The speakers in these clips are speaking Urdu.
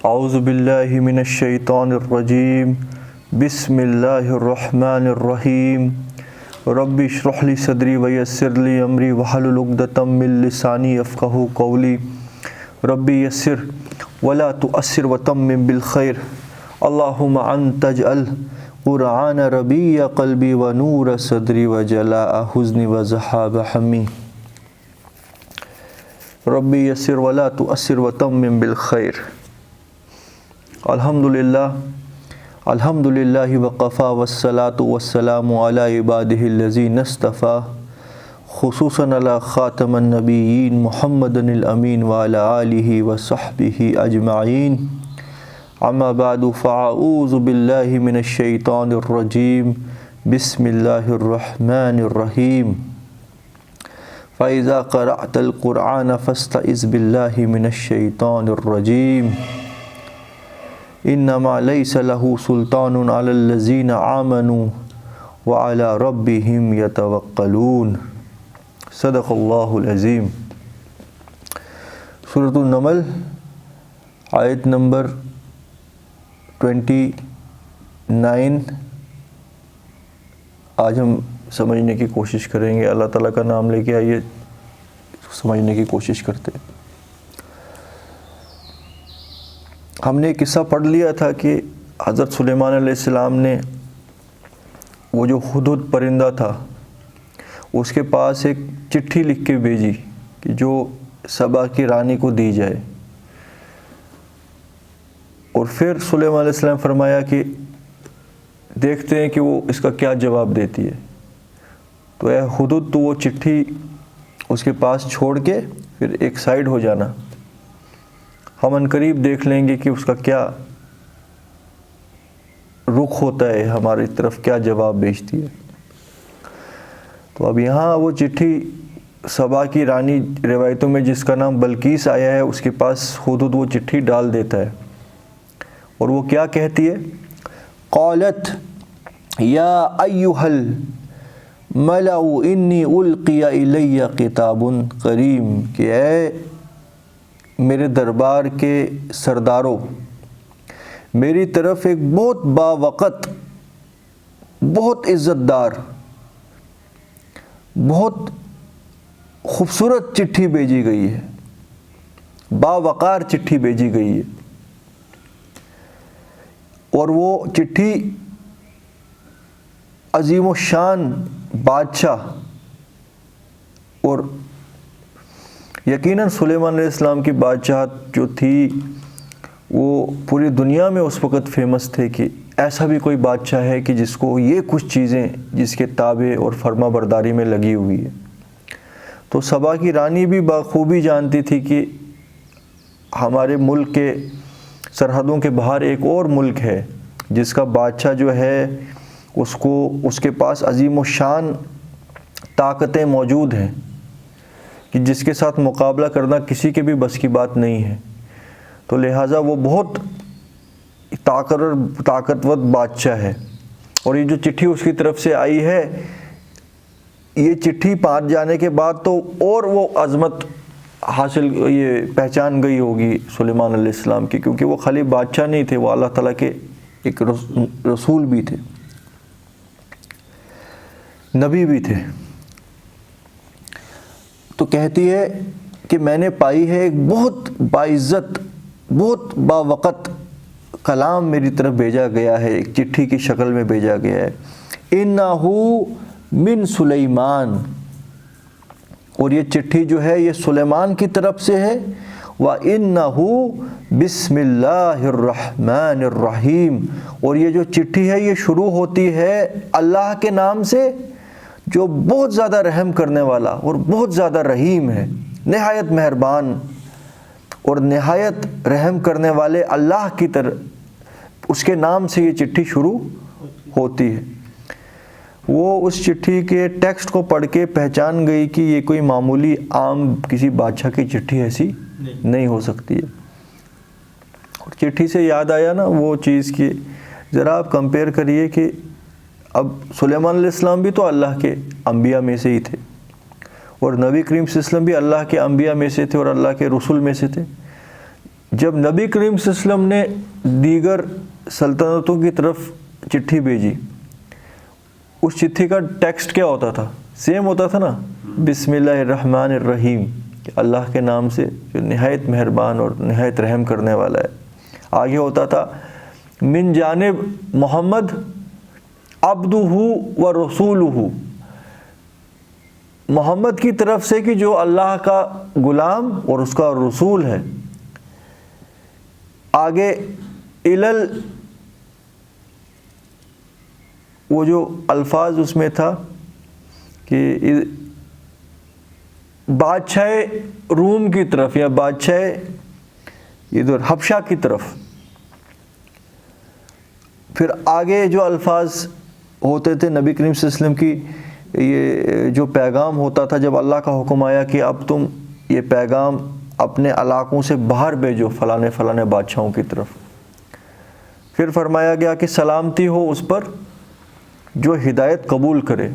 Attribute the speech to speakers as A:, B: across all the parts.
A: اعوذ باللہ من الشیطان الرجیم بسم اللہ الرحمن الرحیم رب اشرح لی صدری ویسر لی امری واحلل عقدۃ من لسانی یفقہوا قولی رب یسر ولا تؤثر وتمم بالخیر اللہم انت اجعل قرآن ربیع قلبی ونور صدری وجلاء حزنی وذہاب ہمی رب یسر ولا تؤثر وتمم بالخیر۔ الحمد للہ وقفا والصلاة والسلام علی عبادہ الذین اصطفیٰ خصوصاً علی خاتم النبیین محمد الامین وعلی آلہ وصحبہ اجمعین اما بعد فاعوذ باللہ من الشیطان الرجیم بسم اللہ الرحمن الرحیم فَإِذَا قَرَأْتَ الْقُرْآنَ فَاسْتَعِذْ بِاللَّهِ مِنَ الشَّيْطَانِ الرَّجِيمِ إِنَّمَا لَيْسَ لَهُ سُلْطَانٌ عَلَى الَّذِينَ آمَنُوا وَعَلَى رَبِّهِمْ يَتَوَكَّلُونَ۔ صدق اللہ العظیم۔ سورۃ النمل آیت نمبر 29 آج ہم سمجھنے کی کوشش کریں گے۔ اللہ تعالیٰ کا نام لے کے آئیے سمجھنے کی کوشش کرتے ہیں۔ ہم نے قصہ پڑھ لیا تھا کہ حضرت سلیمان علیہ السلام نے وہ جو ہدہد پرندہ تھا اس کے پاس ایک چٹھی لکھ کے بھیجی کہ جو سبا کی رانی کو دی جائے، اور پھر سلیمان علیہ السلام فرمایا کہ دیکھتے ہیں کہ وہ اس کا کیا جواب دیتی ہے۔ تو اے ہدہد، تو وہ چٹھی اس کے پاس چھوڑ کے پھر ایک سائیڈ ہو جانا، ہم عنقریب دیکھ لیں گے کہ اس کا کیا رخ ہوتا ہے، ہماری طرف کیا جواب بھیجتی ہے۔ تو اب یہاں وہ چٹھی سبا کی رانی، روایتوں میں جس کا نام بلقیس آیا ہے، اس کے پاس ہدہد وہ چٹھی ڈال دیتا ہے، اور وہ کیا کہتی ہے؟ قالت یا ایھا الملأ انی القی الی کتاب کریم، کہ اے میرے دربار کے سرداروں، میری طرف ایک بہت باوقت، بہت عزت دار، بہت خوبصورت چٹھی بھیجی گئی ہے، باوقار چٹھی بھیجی گئی ہے، اور وہ چٹھی عظیم الشان بادشاہ، اور یقیناً سلیمان علیہ السلام کی بادشاہت جو تھی وہ پوری دنیا میں اس وقت فیمس تھے کہ ایسا بھی کوئی بادشاہ ہے کہ جس کو یہ کچھ چیزیں جس کے تابع اور فرما برداری میں لگی ہوئی ہے۔ تو سبا کی رانی بھی بخوبی جانتی تھی کہ ہمارے ملک کے سرحدوں کے باہر ایک اور ملک ہے جس کا بادشاہ جو ہے اس کے پاس عظیم الشان طاقتیں موجود ہیں کہ جس کے ساتھ مقابلہ کرنا کسی کے بھی بس کی بات نہیں ہے۔ تو لہٰذا وہ بہت طاقتور بادشاہ ہے، اور یہ جو چٹھی اس کی طرف سے آئی ہے، یہ چٹھی پہنچ جانے کے بعد تو اور وہ عظمت حاصل، یہ پہچان گئی ہوگی سلیمان علیہ السلام کی، کیونکہ وہ خالی بادشاہ نہیں تھے، وہ اللہ تعالیٰ کے ایک رسول بھی تھے، نبی بھی تھے۔ تو کہتی ہے کہ میں نے پائی ہے ایک بہت باعزت، بہت باوقت کلام میری طرف بھیجا گیا ہے، ایک چٹھی کی شکل میں بھیجا گیا ہے۔ اِنَّهُ مِن سلیمان، اور یہ چٹھی جو ہے یہ سلیمان کی طرف سے ہے۔ وَإِنَّهُ بسم اللہ الرحمن الرحیم، اور یہ جو چٹھی ہے یہ شروع ہوتی ہے اللہ کے نام سے جو بہت زیادہ رحم کرنے والا اور بہت زیادہ رحیم ہے، نہایت مہربان اور نہایت رحم کرنے والے اللہ کی طرف، اس کے نام سے یہ چٹھی شروع ہوتی ہے۔ وہ اس چٹھی کے ٹیکسٹ کو پڑھ کے پہچان گئی کہ یہ کوئی معمولی عام کسی بادشاہ کی چٹھی ایسی نہیں ہو سکتی ہے۔ اور چٹھی سے یاد آیا نا وہ چیز کہ ذرا آپ کمپیئر کریے کہ اب سلیمان علیہ السلام بھی تو اللہ کے انبیاء میں سے ہی تھے، اور نبی کریم صلی اللہ علیہ وسلم بھی اللہ کے انبیاء میں سے تھے اور اللہ کے رسول میں سے تھے۔ جب نبی کریم صلی اللہ علیہ وسلم نے دیگر سلطنتوں کی طرف چٹھی بھیجی، اس چٹھی کا ٹیکسٹ کیا ہوتا تھا؟ سیم ہوتا تھا نا، بسم اللہ الرحمن الرحیم، کہ اللہ کے نام سے جو نہایت مہربان اور نہایت رحم کرنے والا ہے۔ آگے ہوتا تھا من جانب محمد عبدہ و رسولہ، محمد کی طرف سے کہ جو اللہ کا غلام اور اس کا رسول ہے۔ آگے وہ جو الفاظ اس میں تھا کہ بادشاہ روم کی طرف یا بادشاہ ادھر حبشہ کی طرف۔ پھر آگے جو الفاظ ہوتے تھے نبی کریم صلی اللہ علیہ وسلم کی، یہ جو پیغام ہوتا تھا جب اللہ کا حکم آیا کہ اب تم یہ پیغام اپنے علاقوں سے باہر بھیجو فلانے فلانے بادشاہوں کی طرف۔ پھر فرمایا گیا کہ سلامتی ہو اس پر جو ہدایت قبول کرے،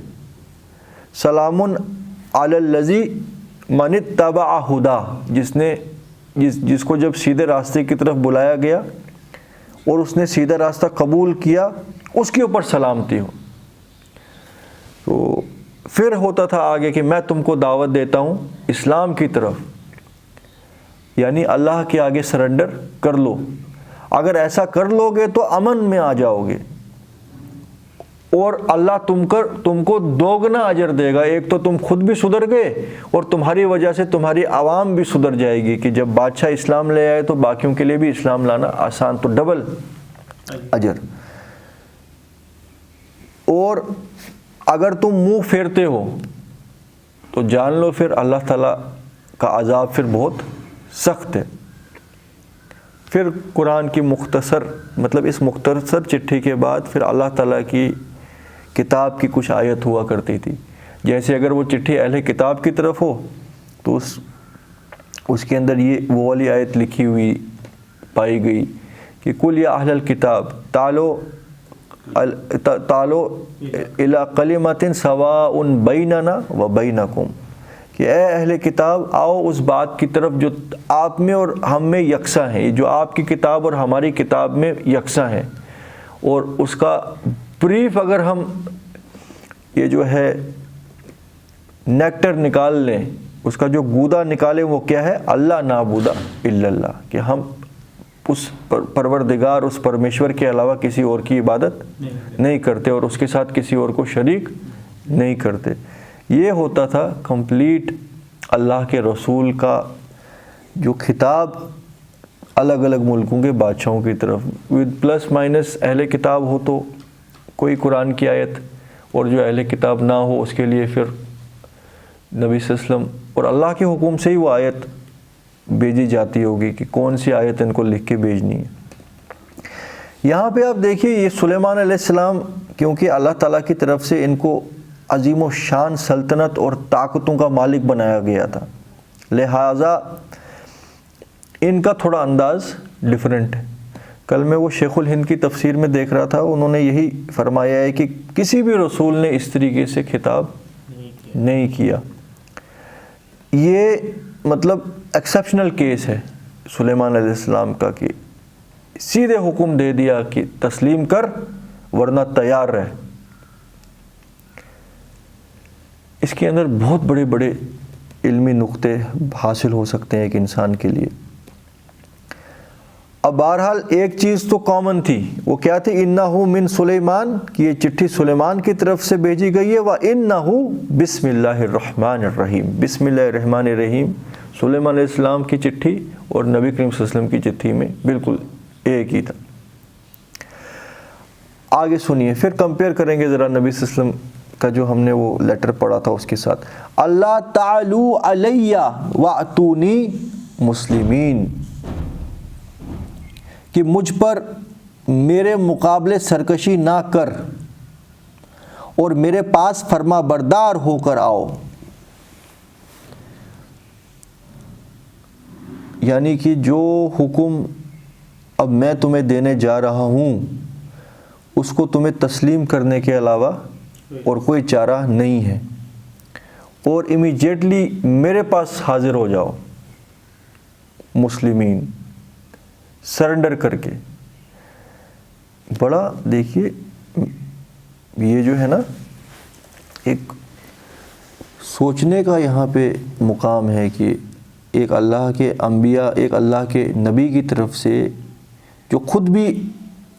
A: سلام علی الذی من اتبع ہدا، جس کو جب سیدھے راستے کی طرف بلایا گیا اور اس نے سیدھا راستہ قبول کیا، اس کے اوپر سلامتی ہو۔ تو پھر ہوتا تھا آگے کہ میں تم کو دعوت دیتا ہوں اسلام کی طرف، یعنی اللہ کے آگے سرنڈر کر لو، اگر ایسا کر لو گے تو امن میں آ جاؤ گے اور اللہ تم کو دوگنا اجر دے گا۔ ایک تو تم خود بھی سدھر گئے اور تمہاری وجہ سے تمہاری عوام بھی سدھر جائے گی، کہ جب بادشاہ اسلام لے آئے تو باقیوں کے لیے بھی اسلام لانا آسان، تو ڈبل اجر۔ اور اگر تم منہ پھیرتے ہو تو جان لو پھر اللہ تعالیٰ کا عذاب پھر بہت سخت ہے۔ پھر قرآن کی اس مختصر چٹھی کے بعد پھر اللہ تعالیٰ کی کتاب کی کچھ آیت ہوا کرتی تھی۔ جیسے اگر وہ چٹھی اہل کتاب کی طرف ہو تو اس کے اندر یہ وہ والی آیت لکھی ہوئی پائی گئی کہ کل یا اہل الکتاب تعالو الی کلمۃ سواء بیننا و بینکم، کہ اے اہل کتاب آؤ اس بات کی طرف جو آپ میں اور ہم میں یکساں ہے، جو آپ کی کتاب اور ہماری کتاب میں یکساں ہے۔ اور اس کا بریف اگر ہم یہ جو ہے نیکٹر نکال لیں، اس کا جو گودا نکالیں، وہ کیا ہے؟ اللہ نعبد الا اللہ، کہ ہم اس پروردگار، اس پرمیشور کے علاوہ کسی اور کی عبادت نہیں کرتے اور اس کے ساتھ کسی اور کو شریک نہیں کرتے۔ یہ ہوتا تھا کمپلیٹ اللہ کے رسول کا جو خطاب الگ الگ ملکوں کے بادشاہوں کی طرف، ود پلس مائنس اہل کتاب ہو تو کوئی قرآن کی آیت، اور جو اہل کتاب نہ ہو اس کے لیے پھر نبی صلی اللہ علیہ وسلم اور اللہ کے حکم سے ہی وہ آیت بھیجی جاتی ہوگی کہ کون سی آیت ان کو لکھ کے بھیجنی ہے۔ یہاں پہ آپ دیکھیے یہ سلیمان علیہ السلام، کیونکہ اللہ تعالیٰ کی طرف سے ان کو عظیم و شان سلطنت اور طاقتوں کا مالک بنایا گیا تھا، لہٰذا ان کا تھوڑا انداز ڈیفرنٹ ہے۔ کل میں وہ شیخ الہند کی تفسیر میں دیکھ رہا تھا، انہوں نے یہی فرمایا ہے کہ کسی بھی رسول نے اس طریقے سے خطاب نہیں کیا۔ یہ مطلب ایکسیپشنل کیس ہے سلیمان علیہ السلام کا، کہ سیدھے حکم دے دیا کہ تسلیم کر ورنہ تیار رہ۔ اس کے اندر بہت بڑے بڑے علمی نقطے حاصل ہو سکتے ہیں ایک انسان کے لیے۔ اب بہرحال ایک چیز تو کامن تھی، وہ کیا تھی؟ انہو من سلیمان، کہ یہ چٹھی سلیمان کی طرف سے بھیجی گئی ہے، وانہو بسم اللہ الرحمن الرحیم، بسم اللہ الرحمن الرحیم سلیمان علیہ السلام کی چٹھی اور نبی کریم صلی اللہ علیہ وسلم کی چٹھی میں بالکل ایک ہی تھا۔ آگے سنیے، پھر کمپیئر کریں گے ذرا نبی صلی اللہ علیہ وسلم کا جو ہم نے وہ لیٹر پڑھا تھا اس کے ساتھ۔ اللہ تعالو علی واتونی مسلمین، کہ مجھ پر میرے مقابلے سرکشی نہ کر اور میرے پاس فرما بردار ہو کر آؤ۔ یعنی کہ جو حکم اب میں تمہیں دینے جا رہا ہوں اس کو تمہیں تسلیم کرنے کے علاوہ اور کوئی چارہ نہیں ہے، اور امیجیٹلی میرے پاس حاضر ہو جاؤ مسلمین۔ سرنڈر کر کے. بڑا دیکھیے یہ جو ہے نا ایک سوچنے کا یہاں پہ مقام ہے کہ ایک اللہ کے انبیاء، ایک اللہ کے نبی کی طرف سے جو خود بھی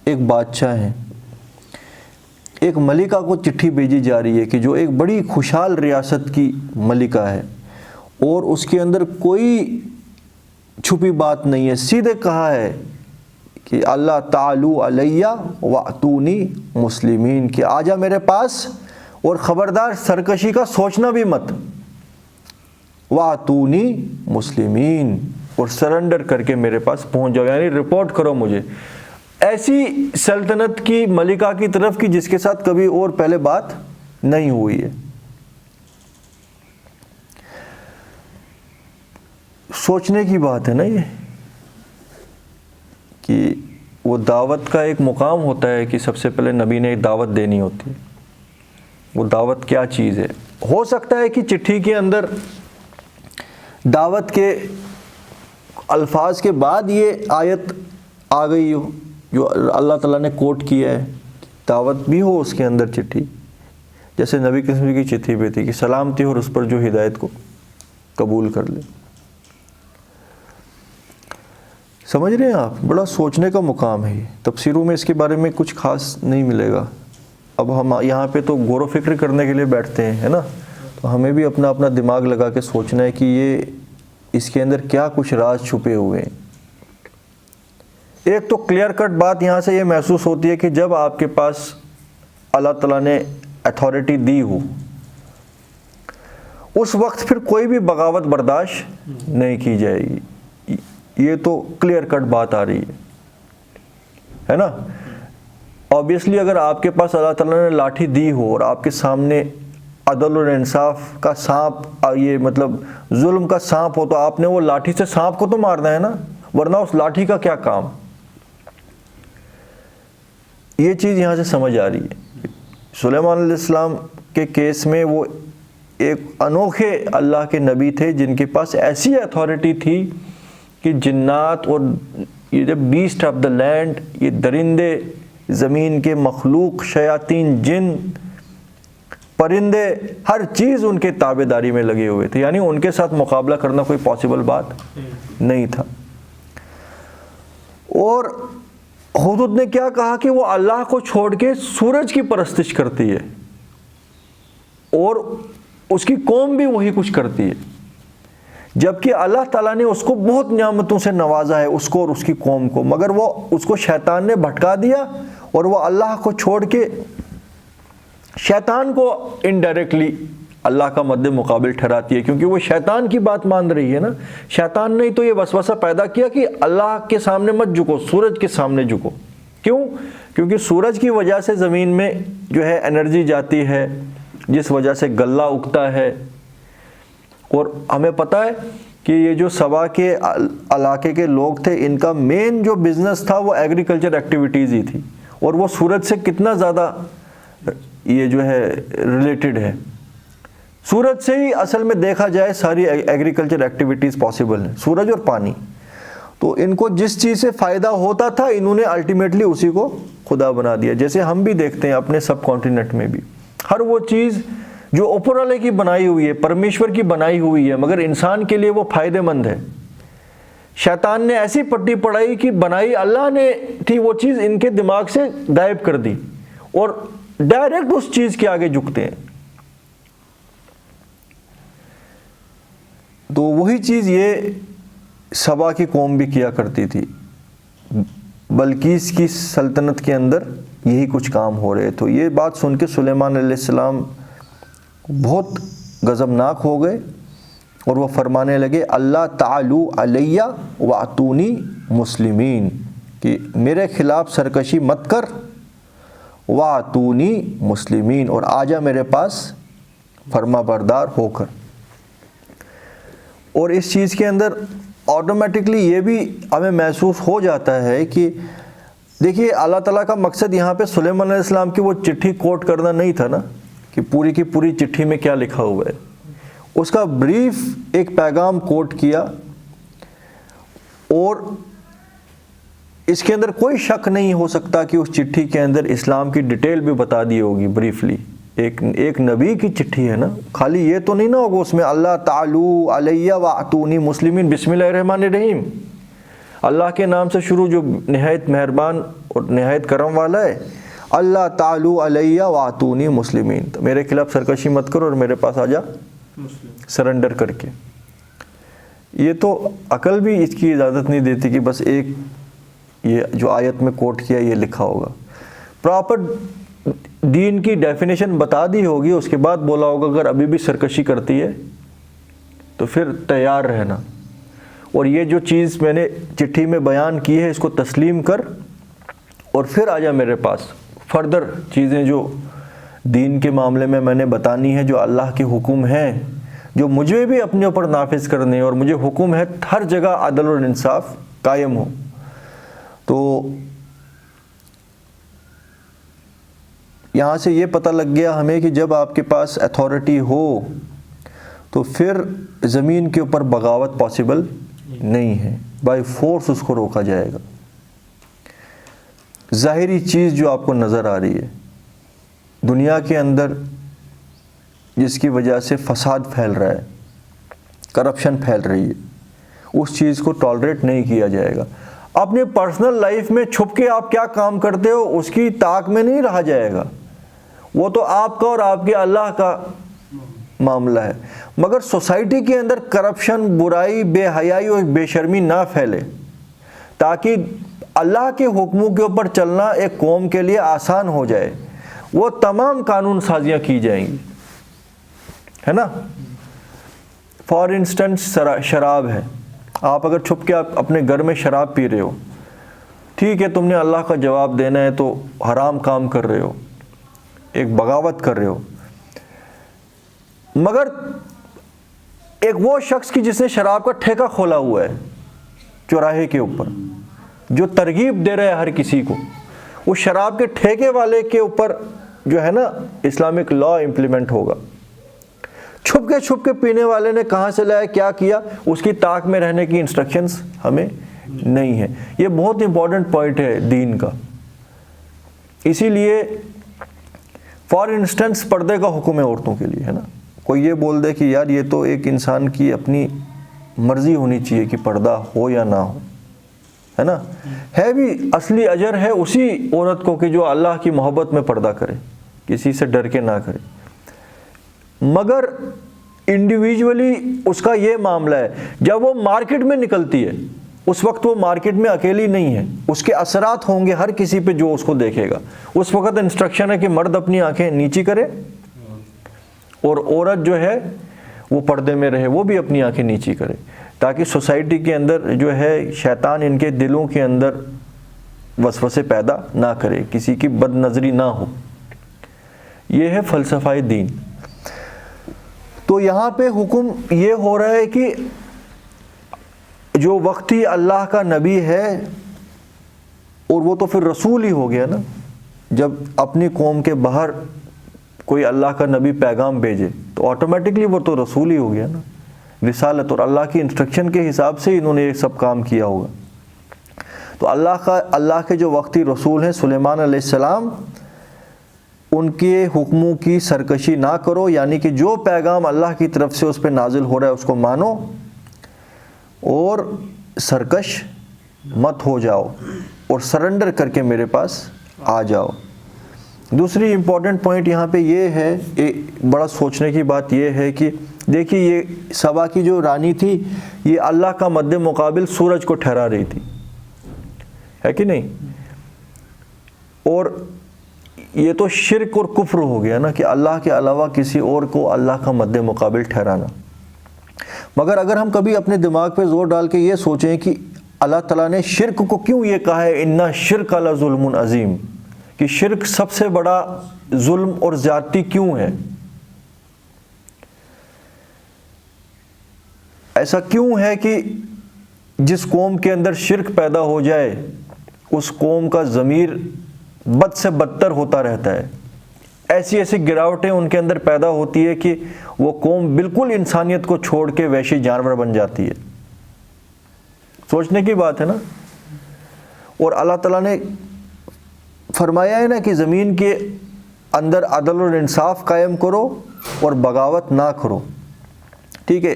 A: ایک بادشاہ ہیں، ایک ملکہ کو چٹھی بھیجی جا رہی ہے کہ جو ایک بڑی خوشحال ریاست کی ملکہ ہے، اور اس کے اندر کوئی چھپی بات نہیں ہے. سیدھے کہا ہے کہ اللہ تعالو علیہ واتونی مسلمین، کہ آ جا میرے پاس اور خبردار سرکشی کا سوچنا بھی مت. واتونی مسلمین، اور سرنڈر کر کے میرے پاس پہنچ جاؤ، یعنی رپورٹ کرو مجھے ایسی سلطنت کی ملکہ کی طرف کی جس کے ساتھ کبھی اور پہلے بات نہیں ہوئی ہے. سوچنے کی بات ہے نا یہ، کہ وہ دعوت کا ایک مقام ہوتا ہے کہ سب سے پہلے نبی نے ایک دعوت دینی ہوتی ہے. وہ دعوت کیا چیز ہے؟ ہو سکتا ہے کہ چٹھی کے اندر دعوت کے الفاظ کے بعد یہ آیت آ گئی ہو جو اللہ تعالیٰ نے کوٹ کیا ہے، دعوت بھی ہو اس کے اندر چٹھی، جیسے نبی کریم کی چٹھی پہ تھی کہ سلامتی اور اس پر جو ہدایت کو قبول کر لے. سمجھ رہے ہیں آپ؟ بڑا سوچنے کا مقام ہے. تفسیروں میں اس کے بارے میں کچھ خاص نہیں ملے گا. اب ہم یہاں پہ تو غور و فکر کرنے کے لیے بیٹھتے ہیں، ہے نا، تو ہمیں بھی اپنا اپنا دماغ لگا کے سوچنا ہے کہ یہ اس کے اندر کیا کچھ راز چھپے ہوئے ہیں. ایک تو کلیئر کٹ بات یہاں سے یہ محسوس ہوتی ہے کہ جب آپ کے پاس اللہ تعالیٰ نے اتھارٹی دی ہو، اس وقت پھر کوئی بھی بغاوت برداشت نہیں کی جائے گی. یہ تو کلیئر کٹ بات آ رہی ہے نا. آبویسلی اگر آپ کے پاس اللہ تعالیٰ نے لاٹھی دی ہو اور آپ کے سامنے عدل اور انصاف کا سانپ، یہ مطلب ظلم کا سانپ ہو، تو آپ نے وہ لاٹھی سے سانپ کو تو مارنا ہے نا، ورنہ اس لاٹھی کا کیا کام. یہ چیز یہاں سے سمجھ آ رہی ہے. سلیمان علیہ السلام کے کیس میں وہ ایک انوکھے اللہ کے نبی تھے جن کے پاس ایسی اتھارٹی تھی کہ جنات اور یہ جب بیسٹ آف دا لینڈ، یہ درندے، زمین کے مخلوق، شیاطین، جن، پرندے، ہر چیز ان کے تابع داری میں لگے ہوئے تھے. یعنی ان کے ساتھ مقابلہ کرنا کوئی پاسبل بات نہیں تھا. اور حدود نے کیا کہا کہ وہ اللہ کو چھوڑ کے سورج کی پرستش کرتی ہے، اور اس کی قوم بھی وہی کچھ کرتی ہے، جبکہ اللہ تعالیٰ نے اس کو بہت نعمتوں سے نوازا ہے، اس کو اور اس کی قوم کو، مگر وہ اس کو شیطان نے بھٹکا دیا اور وہ اللہ کو چھوڑ کے شیطان کو انڈائریکٹلی اللہ کا مد مقابل ٹھہراتی ہے، کیونکہ وہ شیطان کی بات مان رہی ہے نا. شیطان نے تو یہ وسوسہ پیدا کیا کہ اللہ کے سامنے مت جھکو، سورج کے سامنے جھکو. کیوں؟ کیونکہ سورج کی وجہ سے زمین میں جو ہے انرجی جاتی ہے، جس وجہ سے غلہ اگتا ہے. اور ہمیں پتہ ہے کہ یہ جو سبا کے علاقے کے لوگ تھے، ان کا مین جو بزنس تھا وہ ایگریکلچر ایکٹیویٹیز ہی تھی، اور وہ سورج سے کتنا زیادہ یہ جو ہے ریلیٹڈ ہے. سورج سے ہی اصل میں دیکھا جائے ساری ایگریکلچر ایکٹیویٹیز پاسبل ہیں، سورج اور پانی. تو ان کو جس چیز سے فائدہ ہوتا تھا انہوں نے الٹیمیٹلی اسی کو خدا بنا دیا. جیسے ہم بھی دیکھتے ہیں اپنے سب کانٹیننٹ میں بھی ہر وہ چیز جو اوپر والے کی بنائی ہوئی ہے، پرمیشور کی بنائی ہوئی ہے، مگر انسان کے لیے وہ فائدہ مند ہے. شیطان نے ایسی پٹی پڑائی کہ بنائی اللہ نے تھی وہ چیز ان کے دماغ سے غائب کر دی، اور ڈائریکٹ اس چیز کے آگے جھکتے ہیں. تو وہی چیز یہ سبا کی قوم بھی کیا کرتی تھی. بلقیس کی سلطنت کے اندر یہی کچھ کام ہو رہے. تو یہ بات سن کے سلیمان علیہ السلام بہت غضبناک ہو گئے اور وہ فرمانے لگے اللہ تعالو علیہ واتونی مسلمین، کہ میرے خلاف سرکشی مت کر، واتونی مسلمین، اور آجا میرے پاس فرما بردار ہو کر. اور اس چیز کے اندر آٹومیٹکلی یہ بھی ہمیں محسوس ہو جاتا ہے کہ دیکھیے اللہ تعالیٰ کا مقصد یہاں پہ سلیمان علیہ السلام کی وہ چٹھی کوٹ کرنا نہیں تھا نا، کہ پوری کی پوری چٹھی میں کیا لکھا ہوا ہے. اس کا بریف ایک پیغام کوٹ کیا، اور اس کے اندر کوئی شک نہیں ہو سکتا کہ اس چٹھی کے اندر اسلام کی ڈیٹیل بھی بتا دی ہوگی بریفلی. ایک نبی کی چٹھی ہے نا, خالی یہ تو نہیں نہ ہوگا اس میں اللہ تعالو علیہ واتونی مسلمین بسم اللہ الرحمن الرحیم, اللہ کے نام سے شروع جو نہایت مہربان اور نہایت کرم والا ہے, اللہ تعالو علیہ واتونی مسلمین, تو میرے خلاف سرکشی مت کرو اور میرے پاس آ جا سرنڈر کر کے. یہ تو عقل بھی اس کی اجازت نہیں دیتی کہ بس ایک یہ جو آیت میں کوٹ کیا یہ لکھا ہوگا. پراپر دین کی ڈیفینیشن بتا دی ہوگی, اس کے بعد بولا ہوگا اگر ابھی بھی سرکشی کرتی ہے تو پھر تیار رہنا, اور یہ جو چیز میں نے چٹھی میں بیان کی ہے اس کو تسلیم کر اور پھر آ جا میرے پاس. فردر چیزیں جو دین کے معاملے میں نے بتانی ہے, جو اللہ کے حکم ہیں, جو مجھے بھی اپنے اوپر نافذ کرنے, اور مجھے حکم ہے ہر جگہ عدل اور انصاف قائم ہو. تو یہاں سے یہ پتہ لگ گیا ہمیں کہ جب آپ کے پاس اتھارٹی ہو تو پھر زمین کے اوپر بغاوت پاسبل نہیں ہے, بائی فورس اس کو روکا جائے گا. ظاہری چیز جو آپ کو نظر آ رہی ہے دنیا کے اندر, جس کی وجہ سے فساد پھیل رہا ہے, کرپشن پھیل رہی ہے, اس چیز کو ٹالریٹ نہیں کیا جائے گا. اپنے پرسنل لائف میں چھپ کے آپ کیا کام کرتے ہو اس کی طاق میں نہیں رہا جائے گا, وہ تو آپ کا اور آپ کے اللہ کا معاملہ ہے. مگر سوسائٹی کے اندر کرپشن, برائی, بے حیائی اور بے شرمی نہ پھیلے, تاکہ اللہ کے حکموں کے اوپر چلنا ایک قوم کے لیے آسان ہو جائے. وہ تمام قانون سازیاں کی جائیں گی, ہے نا. فار انسٹنس شراب ہے, آپ اگر چھپ کے آپ اپنے گھر میں شراب پی رہے ہو, ٹھیک ہے, تم نے اللہ کا جواب دینا ہے تو حرام کام کر رہے ہو, ایک بغاوت کر رہے ہو. مگر ایک وہ شخص کی جس نے شراب کا ٹھیکہ کھولا ہوا ہے چوراہے کے اوپر, جو ترغیب دے رہا ہے ہر کسی کو, اس شراب کے ٹھیکے والے کے اوپر جو ہے نا اسلامک لا امپلیمنٹ ہوگا. چھپ کے پینے والے نے کہاں سے لایا, کیا کیا, اس کی طاق میں رہنے کی انسٹرکشنز ہمیں نہیں ہے. یہ بہت امپورٹنٹ پوائنٹ ہے دین کا. اسی لیے فار انسٹنس پردے کا حکم ہے عورتوں کے لیے, ہے نا. کوئی یہ بول دے کہ یار یہ تو ایک انسان کی اپنی مرضی ہونی چاہیے کہ پردہ ہو یا نہ ہو, ہے نا. ہے بھی اصلی اجر ہے اسی عورت کو کہ جو اللہ کی محبت میں پردہ کرے, کسی سے ڈر کے نہ کرے. مگر انڈیویجولی اس کا یہ معاملہ ہے, جب وہ مارکیٹ میں نکلتی ہے اس وقت وہ مارکیٹ میں اکیلی نہیں ہے, اس کے اثرات ہوں گے ہر کسی پہ جو اس کو دیکھے گا. اس وقت انسٹرکشن ہے کہ مرد اپنی آنکھیں نیچی کرے اور عورت جو ہے وہ پردے میں رہے, وہ بھی اپنی آنکھیں نیچی کرے, تاکہ سوسائٹی کے اندر جو ہے شیطان ان کے دلوں کے اندر وسوسے پیدا نہ کرے, کسی کی بد نظری نہ ہو. یہ ہے فلسفہ دین. تو یہاں پہ حکم یہ ہو رہا ہے کہ جو وقتی اللہ کا نبی ہے, اور وہ تو پھر رسول ہی ہو گیا نا, جب اپنی قوم کے باہر کوئی اللہ کا نبی پیغام بھیجے تو آٹومیٹکلی وہ تو رسول ہی ہو گیا نا. رسالت اور اللہ کی انسٹرکشن کے حساب سے انہوں نے یہ سب کام کیا ہوگا. تو اللہ کے جو وقتی رسول ہیں سلیمان علیہ السلام, ان کے حکموں کی سرکشی نہ کرو, یعنی کہ جو پیغام اللہ کی طرف سے اس پہ نازل ہو رہا ہے اس کو مانو اور سرکش مت ہو جاؤ, اور سرنڈر کر کے میرے پاس آ جاؤ. دوسری امپورٹنٹ پوائنٹ یہاں پہ یہ ہے, بڑا سوچنے کی بات یہ ہے کہ دیکھیے یہ سبا کی جو رانی تھی یہ اللہ کا مد مقابل سورج کو ٹھہرا رہی تھی, ہے کہ نہیں. اور یہ تو شرک اور کفر ہو گیا نا کہ اللہ کے علاوہ کسی اور کو اللہ کا مد مقابل ٹھہرانا. مگر اگر ہم کبھی اپنے دماغ پہ زور ڈال کے یہ سوچیں کہ اللہ تعالیٰ نے شرک کو کیوں یہ کہا ہے اِنَّ شرک لَظُلْمٌ عظیم, کہ شرک سب سے بڑا ظلم اور زیادتی کیوں ہے, ایسا کیوں ہے کہ جس قوم کے اندر شرک پیدا ہو جائے اس قوم کا ضمیر بد سے بدتر ہوتا رہتا ہے. ایسی ایسی گراوٹیں ان کے اندر پیدا ہوتی ہے کہ وہ قوم بالکل انسانیت کو چھوڑ کے وحشی جانور بن جاتی ہے. سوچنے کی بات ہے نا. اور اللہ تعالیٰ نے فرمایا ہے نا کہ زمین کے اندر عدل اور انصاف قائم کرو اور بغاوت نہ کرو. ٹھیک ہے,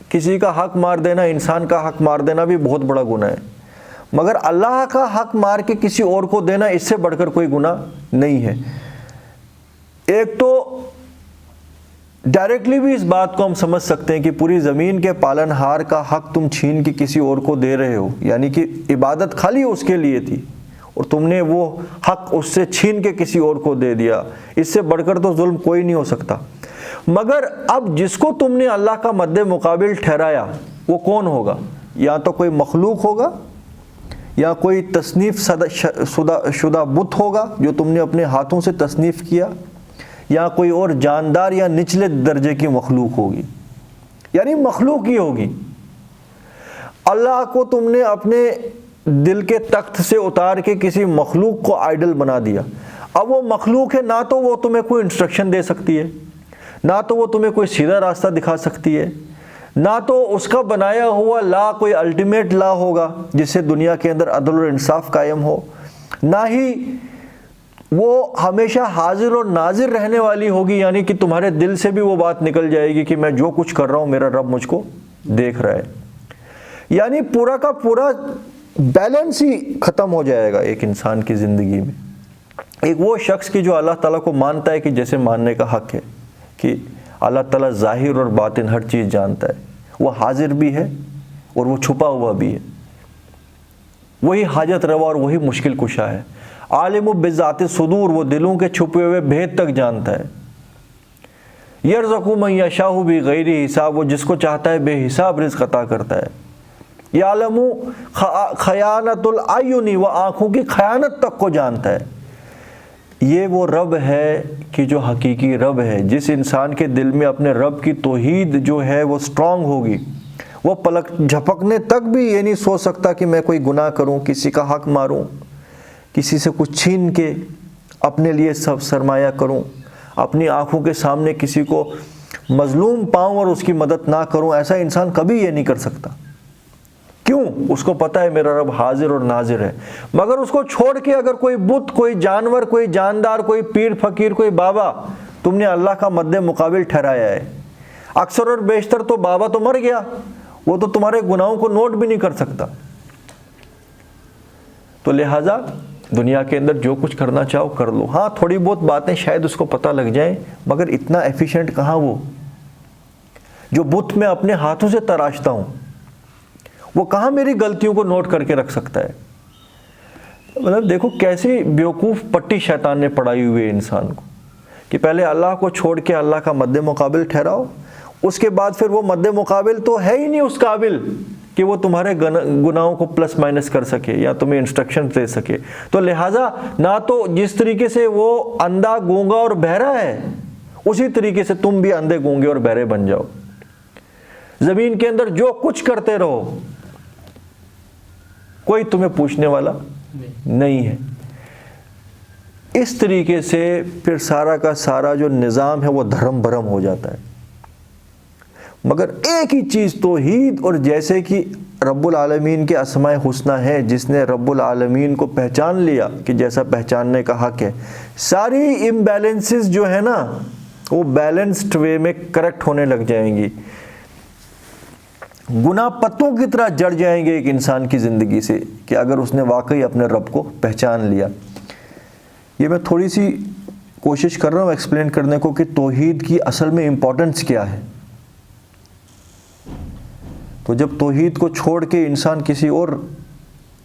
A: کسی کا حق مار دینا, انسان کا حق مار دینا بھی بہت بڑا گناہ ہے, مگر اللہ کا حق مار کے کسی اور کو دینا اس سے بڑھ کر کوئی گناہ نہیں ہے. ایک تو ڈائریکٹلی بھی اس بات کو ہم سمجھ سکتے ہیں کہ پوری زمین کے پالن ہار کا حق تم چھین کے کسی اور کو دے رہے ہو, یعنی کہ عبادت خالی اس کے لیے تھی اور تم نے وہ حق اس سے چھین کے کسی اور کو دے دیا. اس سے بڑھ کر تو ظلم کوئی نہیں ہو سکتا. مگر اب جس کو تم نے اللہ کا مد مقابل ٹھہرایا وہ کون ہوگا؟ یا تو کوئی مخلوق ہوگا, یا کوئی تصنیف شدہ بت ہوگا جو تم نے اپنے ہاتھوں سے تصنیف کیا, یا کوئی اور جاندار یا نچلے درجے کی مخلوق ہوگی, یعنی مخلوق ہی ہوگی. اللہ کو تم نے اپنے دل کے تخت سے اتار کے کسی مخلوق کو آئیڈل بنا دیا. اب وہ مخلوق ہے, نہ تو وہ تمہیں کوئی انسٹرکشن دے سکتی ہے, نہ تو وہ تمہیں کوئی سیدھا راستہ دکھا سکتی ہے, نہ تو اس کا بنایا ہوا لا کوئی الٹیمیٹ لا ہوگا جس سے دنیا کے اندر عدل اور انصاف قائم ہو, نہ ہی وہ ہمیشہ حاضر اور ناظر رہنے والی ہوگی, یعنی کہ تمہارے دل سے بھی وہ بات نکل جائے گی کہ میں جو کچھ کر رہا ہوں میرا رب مجھ کو دیکھ رہا ہے. یعنی پورا کا پورا بیلنس ہی ختم ہو جائے گا ایک انسان کی زندگی میں. ایک وہ شخص کی جو اللہ تعالیٰ کو مانتا ہے کہ جیسے ماننے کا حق ہے کہ اللہ تعالیٰ ظاہر اور باطن ہر چیز جانتا ہے, وہ حاضر بھی ہے اور وہ چھپا ہوا بھی ہے, وہی حاجت روا اور وہی مشکل کشا ہے. عالم بذات صدور, وہ دلوں کے چھپے ہوئے بھید تک جانتا ہے. یرزق من یشاء بغیر حساب, وہ جس کو چاہتا ہے بے حساب رزق عطا کرتا ہے. یعلم خیانت العیون, وہ آنکھوں کی خیانت تک کو جانتا ہے. یہ وہ رب ہے کہ جو حقیقی رب ہے. جس انسان کے دل میں اپنے رب کی توحید جو ہے وہ سٹرونگ ہوگی, وہ پلک جھپکنے تک بھی یہ نہیں سوچ سکتا کہ میں کوئی گناہ کروں, کسی کا حق ماروں, کسی سے کچھ چھین کے اپنے لیے سب سرمایہ کروں, اپنی آنکھوں کے سامنے کسی کو مظلوم پاؤں اور اس کی مدد نہ کروں. ایسا انسان کبھی یہ نہیں کر سکتا. کیوں؟ اس کو پتہ ہے میرا رب حاضر اور ناظر ہے. مگر اس کو چھوڑ کے اگر کوئی بت, کوئی جانور, کوئی جاندار, کوئی پیر فقیر, کوئی بابا تم نے اللہ کا مد مقابل ٹھہرایا ہے, اکثر اور بیشتر تو بابا تو مر گیا, وہ تو تمہارے گناہوں کو نوٹ بھی نہیں کر سکتا. تو لہٰذا دنیا کے اندر جو کچھ کرنا چاہو کر لو. ہاں تھوڑی بہت باتیں شاید اس کو پتہ لگ جائیں, مگر اتنا ایفیشینٹ کہاں وہ جو بت میں اپنے ہاتھوں سے تراشتا ہوں, وہ کہاں میری غلطیوں کو نوٹ کر کے رکھ سکتا ہے. مطلب دیکھو کیسی بیوقوف پٹی شیطان نے پڑھائی ہوئی ہے انسان کو کہ پہلے اللہ کو چھوڑ کے اللہ کا مد مقابل ٹھہراؤ, اس کے بعد پھر وہ مد مقابل تو ہے ہی نہیں اس قابل کہ وہ تمہارے گناہوں کو پلس مائنس کر سکے یا تمہیں انسٹرکشن دے سکے. تو لہٰذا نہ تو جس طریقے سے وہ اندھا, گونگا اور بہرا ہے, اسی طریقے سے تم بھی اندھے, گونگے اور بہرے بن جاؤ. زمین کے اندر جو کچھ کرتے رہو, کوئی تمہیں پوچھنے والا نہیں ہے. اس طریقے سے پھر سارا کا سارا جو نظام ہے وہ دھرم بھرم ہو جاتا ہے. مگر ایک ہی چیز توحید, اور جیسے کہ رب العالمین کے اسماء حسنہ ہے, جس نے رب العالمین کو پہچان لیا کہ جیسا پہچاننے کا حق ہے, ساری امبیلنسز جو ہے نا وہ بیلنسڈ وے میں کریکٹ ہونے لگ جائیں گی. گناہ پتوں کی طرح جڑ جائیں گے ایک انسان کی زندگی سے کہ اگر اس نے واقعی اپنے رب کو پہچان لیا. یہ میں تھوڑی سی کوشش کر رہا ہوں ایکسپلین کرنے کو کہ توحید کی اصل میں امپورٹنس کیا ہے. تو جب توحید کو چھوڑ کے انسان کسی اور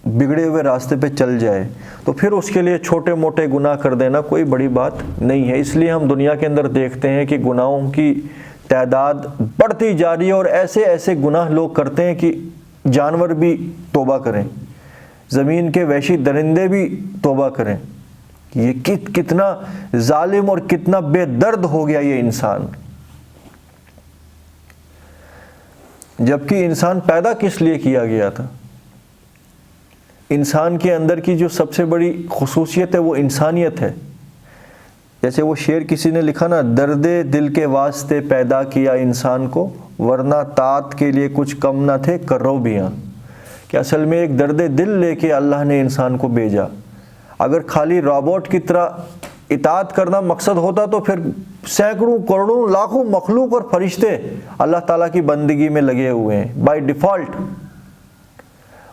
A: بگڑے ہوئے راستے پہ چل جائے تو پھر اس کے لیے چھوٹے موٹے گناہ کر دینا کوئی بڑی بات نہیں ہے. اس لیے ہم دنیا کے اندر دیکھتے ہیں کہ گناہوں کی تعداد بڑھتی جا رہی ہے, اور ایسے ایسے گناہ لوگ کرتے ہیں کہ جانور بھی توبہ کریں, زمین کے وحشی درندے بھی توبہ کریں. یہ کتنا ظالم اور کتنا بے درد ہو گیا یہ انسان. جبکہ انسان پیدا کس لیے کیا گیا تھا؟ انسان کے اندر کی جو سب سے بڑی خصوصیت ہے وہ انسانیت ہے. جیسے وہ شعر کسی نے لکھا نا, درد دل کے واسطے پیدا کیا انسان کو, ورنہ طاعت کے لیے کچھ کم نہ تھے کرو بیاں. کہ اصل میں ایک درد دل لے کے اللہ نے انسان کو بھیجا۔ اگر خالی روبوٹ کی طرح اطاعت کرنا مقصد ہوتا تو پھر سینکڑوں کروڑوں لاکھوں مخلوق اور فرشتے اللہ تعالیٰ کی بندگی میں لگے ہوئے ہیں بائی ڈیفالٹ۔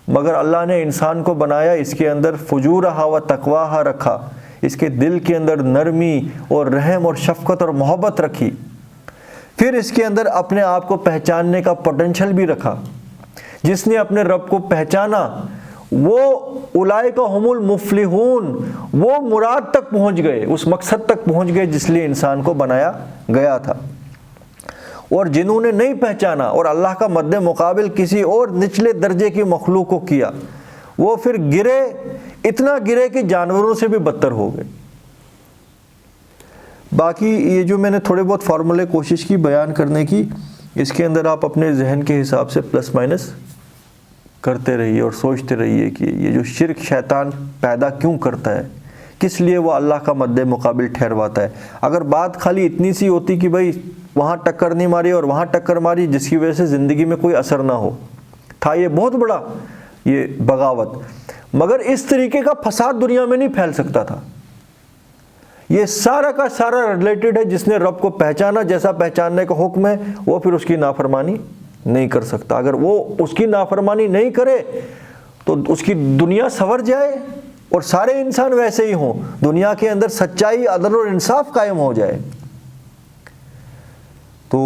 A: مگر اللہ نے انسان کو بنایا، اس کے اندر فجورہا و تقواہا رکھا، اس کے دل کے اندر نرمی اور رحم اور شفقت اور محبت رکھی، پھر اس کے اندر اپنے آپ کو پہچاننے کا پوٹینشل بھی رکھا۔ جس نے اپنے رب کو پہچانا وہ اولئک هم المفلحون، وہ مراد تک پہنچ گئے، اس مقصد تک پہنچ گئے جس لیے انسان کو بنایا گیا تھا۔ اور جنہوں نے نہیں پہچانا اور اللہ کا مد مقابل کسی اور نچلے درجے کی مخلوق کو کیا، وہ پھر گرے، اتنا گرے کہ جانوروں سے بھی بدتر ہو گئے۔ باقی یہ جو میں نے تھوڑے بہت فارمولے کوشش کی بیان کرنے کی، اس کے اندر آپ اپنے ذہن کے حساب سے پلس مائنس کرتے رہیے اور سوچتے رہیے کہ یہ جو شرک شیطان پیدا کیوں کرتا ہے، کس لیے وہ اللہ کا مد مقابل ٹھہرواتا ہے۔ اگر بات خالی اتنی سی ہوتی کہ بھائی وہاں ٹکر نہیں ماری اور وہاں ٹکر ماری جس کی وجہ سے زندگی میں کوئی اثر نہ ہو، تھا یہ بہت بڑا یہ بغاوت، مگر اس طریقے کا فساد دنیا میں نہیں پھیل سکتا تھا۔ یہ سارا کا سارا ریلیٹڈ ہے، جس نے رب کو پہچانا، جیسا پہچاننے کا حکم ہے وہ پھر اس کی نافرمانی نہیں کر سکتا۔ اگر وہ اس کی نافرمانی نہیں کرے تو اس کی دنیا سنور جائے اور سارے انسان ویسے ہی ہوں، دنیا کے اندر سچائی، عدل اور انصاف قائم ہو جائے۔ تو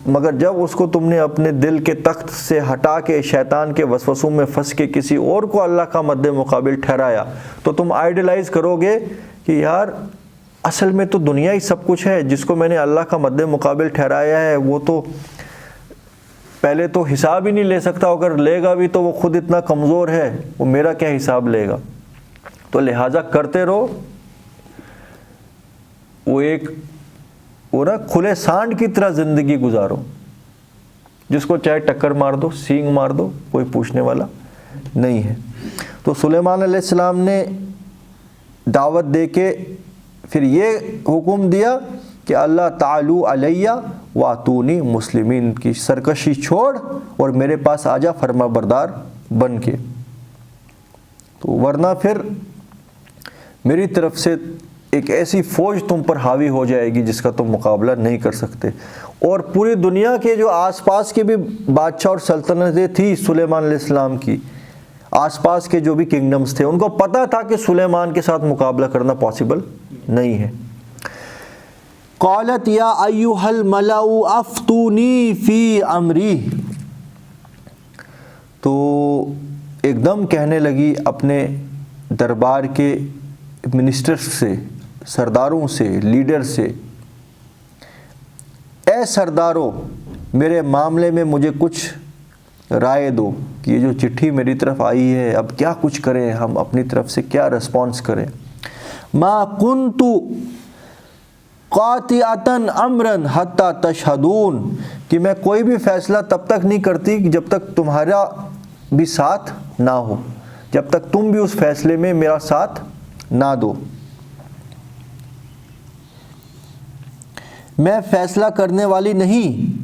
A: مگر جب اس کو تم نے اپنے دل کے تخت سے ہٹا کے شیطان کے وسوسوں میں پھنس کے کسی اور کو اللہ کا مد مقابل ٹھہرایا، تو تم آئیڈیلائز کرو گے کہ یار اصل میں تو دنیا ہی سب کچھ ہے، جس کو میں نے اللہ کا مد مقابل ٹھہرایا ہے وہ تو پہلے تو حساب ہی نہیں لے سکتا، اگر لے گا بھی تو وہ خود اتنا کمزور ہے، وہ میرا کیا حساب لے گا۔ تو لہٰذا کرتے رہو، وہ نا کھلے سانڈ کی طرح زندگی گزارو، جس کو چاہے ٹکر مار دو، سینگ مار دو، کوئی پوچھنے والا نہیں ہے۔ تو سلیمان علیہ السلام نے دعوت دے کے پھر یہ حکم دیا کہ اللہ تعالو علیہ واتونی مسلمین، کی سرکشی چھوڑ اور میرے پاس آجا فرما بردار بن کے، تو ورنہ پھر میری طرف سے ایک ایسی فوج تم پر حاوی ہو جائے گی جس کا تم مقابلہ نہیں کر سکتے۔ اور پوری دنیا کے جو آس پاس کے بھی بادشاہ اور سلطنتیں تھی سلیمان علیہ السلام کی، آس پاس کے جو بھی کنگڈمز تھے، ان کو پتہ تھا کہ سلیمان کے ساتھ مقابلہ کرنا پاسبل نہیں ہے۔ قالت یا ایھا الملأ افتونی فی امری، تو ایک دم کہنے لگی اپنے دربار کے منسٹرز سے، سرداروں سے، لیڈر سے، اے سرداروں میرے معاملے میں مجھے کچھ رائے دو کہ یہ جو چٹھی میری طرف آئی ہے اب کیا کچھ کریں، ہم اپنی طرف سے کیا رسپانس کریں۔ ما کنت قاطعۃ امرا حتی تشہدون، کہ میں کوئی بھی فیصلہ تب تک نہیں کرتی کہ جب تک تمہارا بھی ساتھ نہ ہو، جب تک تم بھی اس فیصلے میں میرا ساتھ نہ دو۔ میں فیصلہ کرنے والی نہیں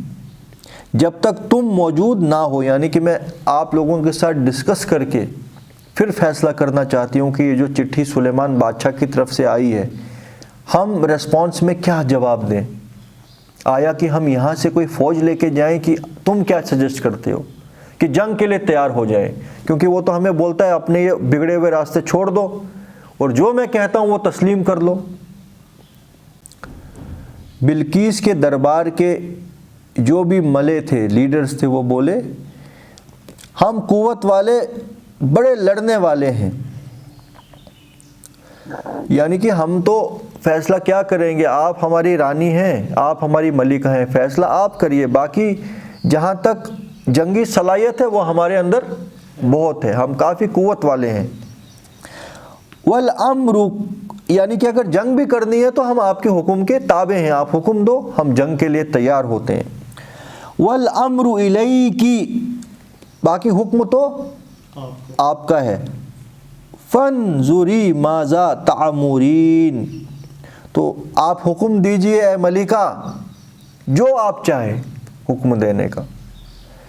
A: جب تک تم موجود نہ ہو، یعنی کہ میں آپ لوگوں کے ساتھ ڈسکس کر کے پھر فیصلہ کرنا چاہتی ہوں کہ یہ جو چٹھی سلیمان بادشاہ کی طرف سے آئی ہے ہم ریسپانس میں کیا جواب دیں۔ آیا کہ ہم یہاں سے کوئی فوج لے کے جائیں کہ تم کیا سجیسٹ کرتے ہو کہ جنگ کے لیے تیار ہو جائیں، کیونکہ وہ تو ہمیں بولتا ہے اپنے یہ بگڑے ہوئے راستے چھوڑ دو اور جو میں کہتا ہوں وہ تسلیم کر لو۔ بلقیس کے دربار کے جو بھی ملے تھے، لیڈرز تھے، وہ بولے ہم قوت والے، بڑے لڑنے والے ہیں، یعنی کہ ہم تو فیصلہ کیا کریں گے، آپ ہماری رانی ہیں، آپ ہماری ملکہ ہیں، فیصلہ آپ کریے، باقی جہاں تک جنگی صلاحیت ہے وہ ہمارے اندر بہت ہے، ہم کافی قوت والے ہیں۔ والامر، یعنی کہ اگر جنگ بھی کرنی ہے تو ہم آپ کے حکم کے تابع ہیں، آپ حکم دو، ہم جنگ کے لیے تیار ہوتے ہیں۔ والامر الیک، باقی حکم تو آپ کا ہے۔ فانظری ماذا تعمرین، تو آپ حکم دیجئے اے ملکہ جو آپ چاہیں حکم دینے کا،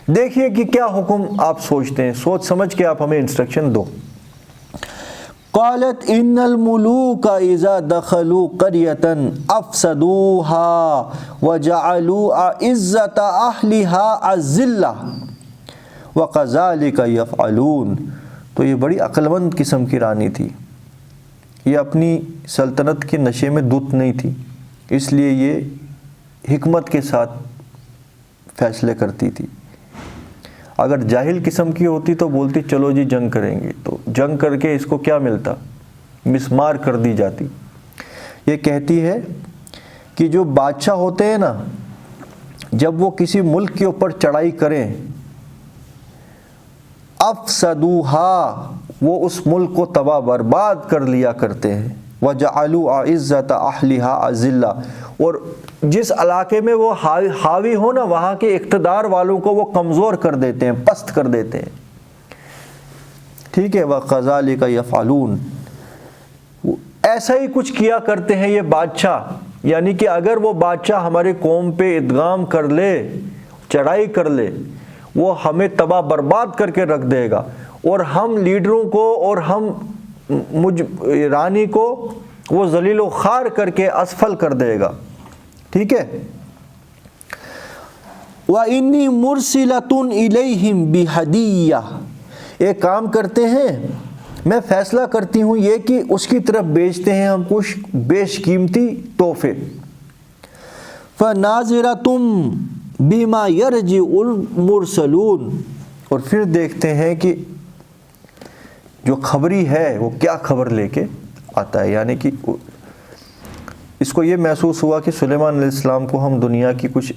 A: دیکھیے کہ کیا حکم آپ سوچتے ہیں, سوچ سمجھ کے آپ ہمیں انسٹرکشن دو. قالت ان الملوک اذا دخلوا قریة افسدوها وجعلوا عزت اہلها اذلہ وکذالک یفعلون. تو یہ بڑی عقل مند قسم کی رانی تھی, یہ اپنی سلطنت کے نشے میں دھت نہیں تھی, اس لیے یہ حکمت کے ساتھ فیصلے کرتی تھی. اگر جاہل قسم کی ہوتی تو بولتی چلو جی جنگ کریں گے, تو جنگ کر کے اس کو کیا ملتا, مسمار کر دی جاتی. یہ کہتی ہے کہ جو بادشاہ ہوتے ہیں نا, جب وہ کسی ملک کے اوپر چڑھائی کریں, افسدوہا, وہ اس ملک کو تباہ برباد کر لیا کرتے ہیں. وجعلوا عزت اہلہا اذلہ, اور جس علاقے میں وہ حاوی ہو نا, وہاں کے اقتدار والوں کو وہ کمزور کر دیتے ہیں, پست کر دیتے ہیں. ٹھیک ہے, وَكَذَلِكَ يَفْعَلُونَ, ایسا ہی کچھ کیا کرتے ہیں یہ بادشاہ. یعنی کہ اگر وہ بادشاہ ہمارے قوم پہ ادغام کر لے, چڑھائی کر لے, وہ ہمیں تباہ برباد کر کے رکھ دے گا, اور ہم لیڈروں کو اور ہم رانی کو وہ ذلیل و خوار کر کے اسفل کر دے گا. ٹھیک ہے. وَإِنِّي مُرْسِلَةٌ إِلَيْهِمْ بِهَدِيَّةٍ, ایک کام کرتے ہیں, میں فیصلہ کرتی ہوں یہ کہ اس کی طرف بیچتے ہیں ہم کچھ بیش قیمتی تحفے. فَنَاظِرَةٌ بِمَا يَرْجِعُ الْمُرْسَلُونَ, اور پھر دیکھتے ہیں کہ جو خبری ہے وہ کیا خبر لے کے آتا ہے. یعنی کہ اس کو یہ محسوس ہوا کہ سلیمان علیہ السلام کو ہم دنیا کی کچھ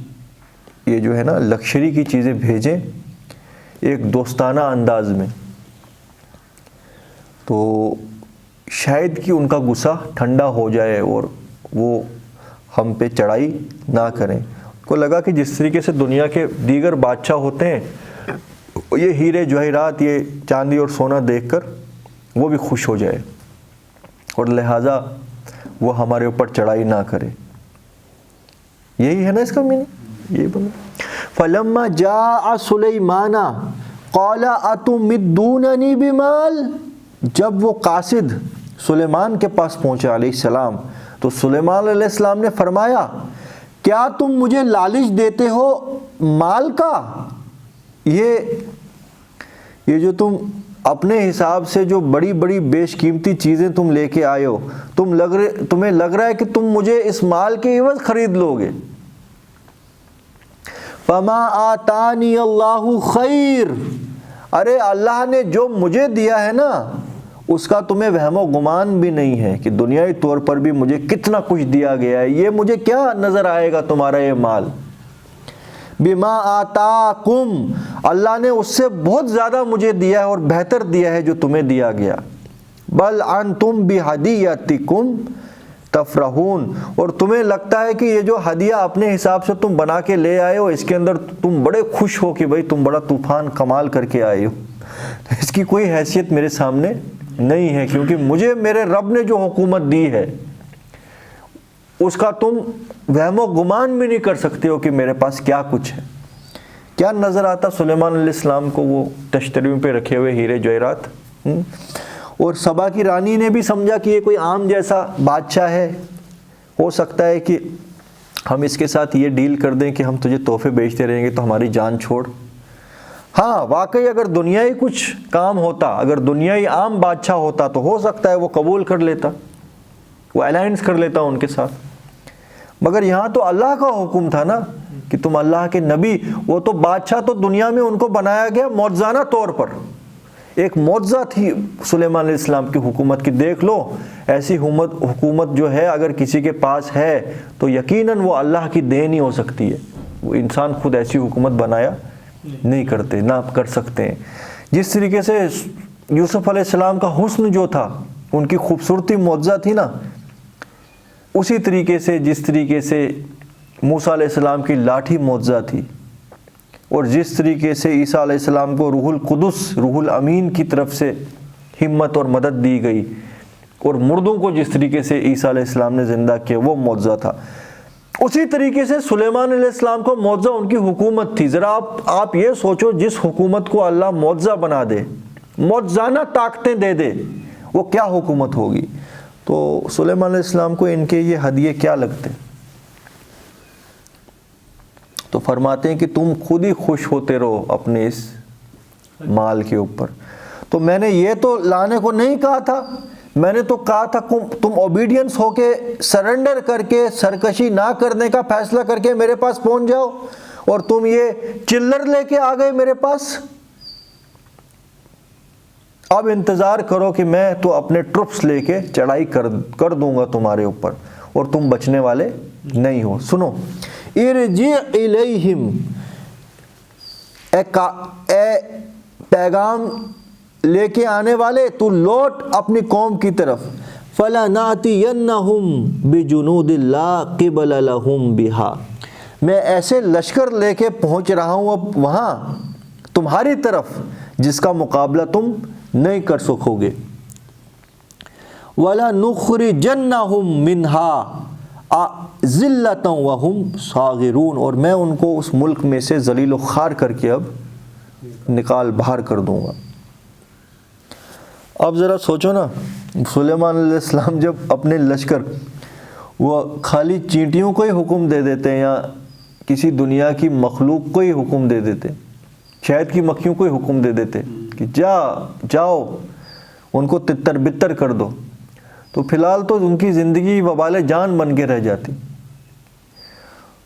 A: یہ جو ہے نا لکشری کی چیزیں بھیجیں ایک دوستانہ انداز میں, تو شاید کہ ان کا غصہ ٹھنڈا ہو جائے اور وہ ہم پہ چڑھائی نہ کریں. کو لگا کہ جس طریقے سے دنیا کے دیگر بادشاہ ہوتے ہیں, یہ ہیرے جواہرات, یہ چاندی اور سونا دیکھ کر وہ بھی خوش ہو جائے, اور لہٰذا وہ ہمارے اوپر چڑھائی نہ کرے. یہی ہے نا اس کا میننگ, یہ بنا. فَلَمَّا جَاءَ سُلَيْمَانَ قَالَ أَتُمِدُّونَنِي بِمَالٍ, جب وہ قاصد سلیمان کے پاس پہنچے علیہ السلام, تو سلیمان علیہ السلام نے فرمایا کیا تم مجھے لالچ دیتے ہو مال کا؟ یہ جو تم اپنے حساب سے جو بڑی بڑی بیش قیمتی چیزیں تم لے کے آئے ہو, تمہیں لگ رہا ہے کہ تم مجھے اس مال کے عوض خرید لو گے. فَمَا آتَانِيَ اللَّهُ خَيْرٌ, ارے اللہ نے جو مجھے دیا ہے نا اس کا تمہیں وہم و گمان بھی نہیں ہے کہ دنیائی طور پر بھی مجھے کتنا کچھ دیا گیا ہے, یہ مجھے کیا نظر آئے گا تمہارا یہ مال. بما آتاکم, اللہ نے اس سے بہت زیادہ مجھے دیا ہے اور بہتر دیا ہے جو تمہیں دیا گیا. بل انتم بہدیتکم تفرحون, اور تمہیں لگتا ہے کہ یہ جو ہدیہ اپنے حساب سے تم بنا کے لے آئے ہو اس کے اندر تم بڑے خوش ہو کہ بھئی تم بڑا طوفان کمال کر کے آئے ہو. اس کی کوئی حیثیت میرے سامنے نہیں ہے, کیونکہ مجھے میرے رب نے جو حکومت دی ہے اس کا تم وہم و گمان بھی نہیں کر سکتے ہو کہ میرے پاس کیا کچھ ہے. کیا نظر آتا سلیمان علیہ السلام کو وہ تشتریوں پہ رکھے ہوئے ہیرے جواہرات. اور سبا کی رانی نے بھی سمجھا کہ یہ کوئی عام جیسا بادشاہ ہے, ہو سکتا ہے کہ ہم اس کے ساتھ یہ ڈیل کر دیں کہ ہم تجھے تحفے بیچتے رہیں گے تو ہماری جان چھوڑ. ہاں واقعی اگر دنیائی کچھ کام ہوتا, اگر دنیائی عام بادشاہ ہوتا تو ہو سکتا ہے وہ قبول کر لیتا, وہ الائنس کر لیتا ان کے ساتھ. مگر یہاں تو اللہ کا حکم تھا نا کہ تم اللہ کے نبی, وہ تو بادشاہ تو دنیا میں ان کو بنایا گیا معجزانہ طور پر, ایک معجزہ تھی سلیمان علیہ السلام کی حکومت کی. دیکھ لو ایسی حکومت جو ہے اگر کسی کے پاس ہے تو یقیناً وہ اللہ کی دین ہی ہو سکتی ہے. وہ انسان خود ایسی حکومت بنایا نہیں کرتے, نہ کر سکتے ہیں. جس طریقے سے یوسف علیہ السلام کا حسن جو تھا, ان کی خوبصورتی معجزہ تھی نا, اسی طریقے سے جس طریقے سے موسیٰ علیہ السلام کی لاٹھی معجزہ تھی, اور جس طریقے سے عیسیٰ علیہ السلام کو روح القدس, روح الامین کی طرف سے ہمت اور مدد دی گئی, اور مردوں کو جس طریقے سے عیسیٰ علیہ السلام نے زندہ کیا وہ معجزہ تھا. اسی طریقے سے سلیمان علیہ السلام کو معجزہ ان کی حکومت تھی. ذرا آپ یہ سوچو، جس حکومت کو اللہ معجزہ بنا دے، معجزانہ طاقتیں دے دے، وہ کیا حکومت ہوگی. تو سلیمان علیہ السلام کو ان کے یہ ہدیے کیا لگتے. تو فرماتے ہیں کہ تم خود ہی خوش ہوتے رہو اپنے اس مال کے اوپر. تو میں نے یہ تو لانے کو نہیں کہا تھا، میں نے تو کہا تھا تم اوبیڈینس ہو کے، سرنڈر کر کے، سرکشی نہ کرنے کا فیصلہ کر کے میرے پاس پہنچ جاؤ، اور تم یہ چلر لے کے آ گئے میرے پاس. اب انتظار کرو کہ میں تو اپنے ٹروپس لے کے چڑھائی کر دوں گا تمہارے اوپر، اور تم بچنے والے نہیں ہو. سنو، ارجع الیہم، اے پیغام لے کے آنے والے، تو لوٹ اپنی قوم کی طرف. فَلَنَأْتِيَنَّهُمْ بِجُنُودٍ لَا قِبَلَ لَهُمْ بِهَا، میں ایسے لشکر لے کے پہنچ رہا ہوں اب وہاں تمہاری طرف جس کا مقابلہ تم نہیں کر سکو گے. وَلَنُخْرِجَنَّهُمْ مِنْهَا ذِلَّةً وَهُمْ صَاغِرُونَ، اور میں ان کو اس ملک میں سے ذلیل و خوار کر کے اب نکال باہر کر دوں گا. اب ذرا سوچو نا، سلیمان علیہ السلام جب اپنے لشکر، وہ خالی چینٹیوں کو ہی حکم دے دیتے ہیں، یا کسی دنیا کی مخلوق کو ہی حکم دے دیتے، شہد کی مکھیوں کو ہی حکم دے دیتے کہ جاؤ ان کو تتر بتر کر دو، تو فی الحال تو ان کی زندگی وبال جان بن کے رہ جاتی.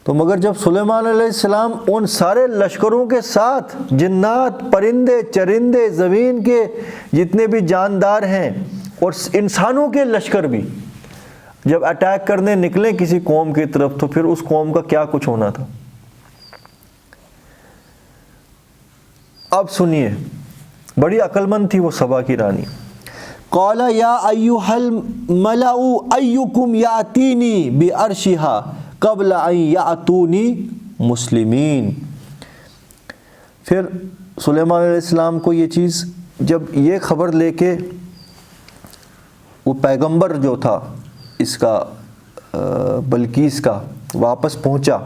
A: تو مگر جب سلیمان علیہ السلام ان سارے لشکروں کے ساتھ، جنات، پرندے، چرندے، زمین کے جتنے بھی جاندار ہیں، اور انسانوں کے لشکر بھی جب اٹیک کرنے نکلے کسی قوم کی طرف، تو پھر اس قوم کا کیا کچھ ہونا تھا. اب سنیے، بڑی عقل مند تھی وہ سبا کی رانی. قال یا ایھا الملأ ایکم یاتینی بعرشھا قبل ان یاتونی مسلمین. پھر سلیمان علیہ السلام کو یہ چیز، جب یہ خبر لے کے وہ پیغمبر جو تھا اس کا بلقیس کا واپس پہنچا،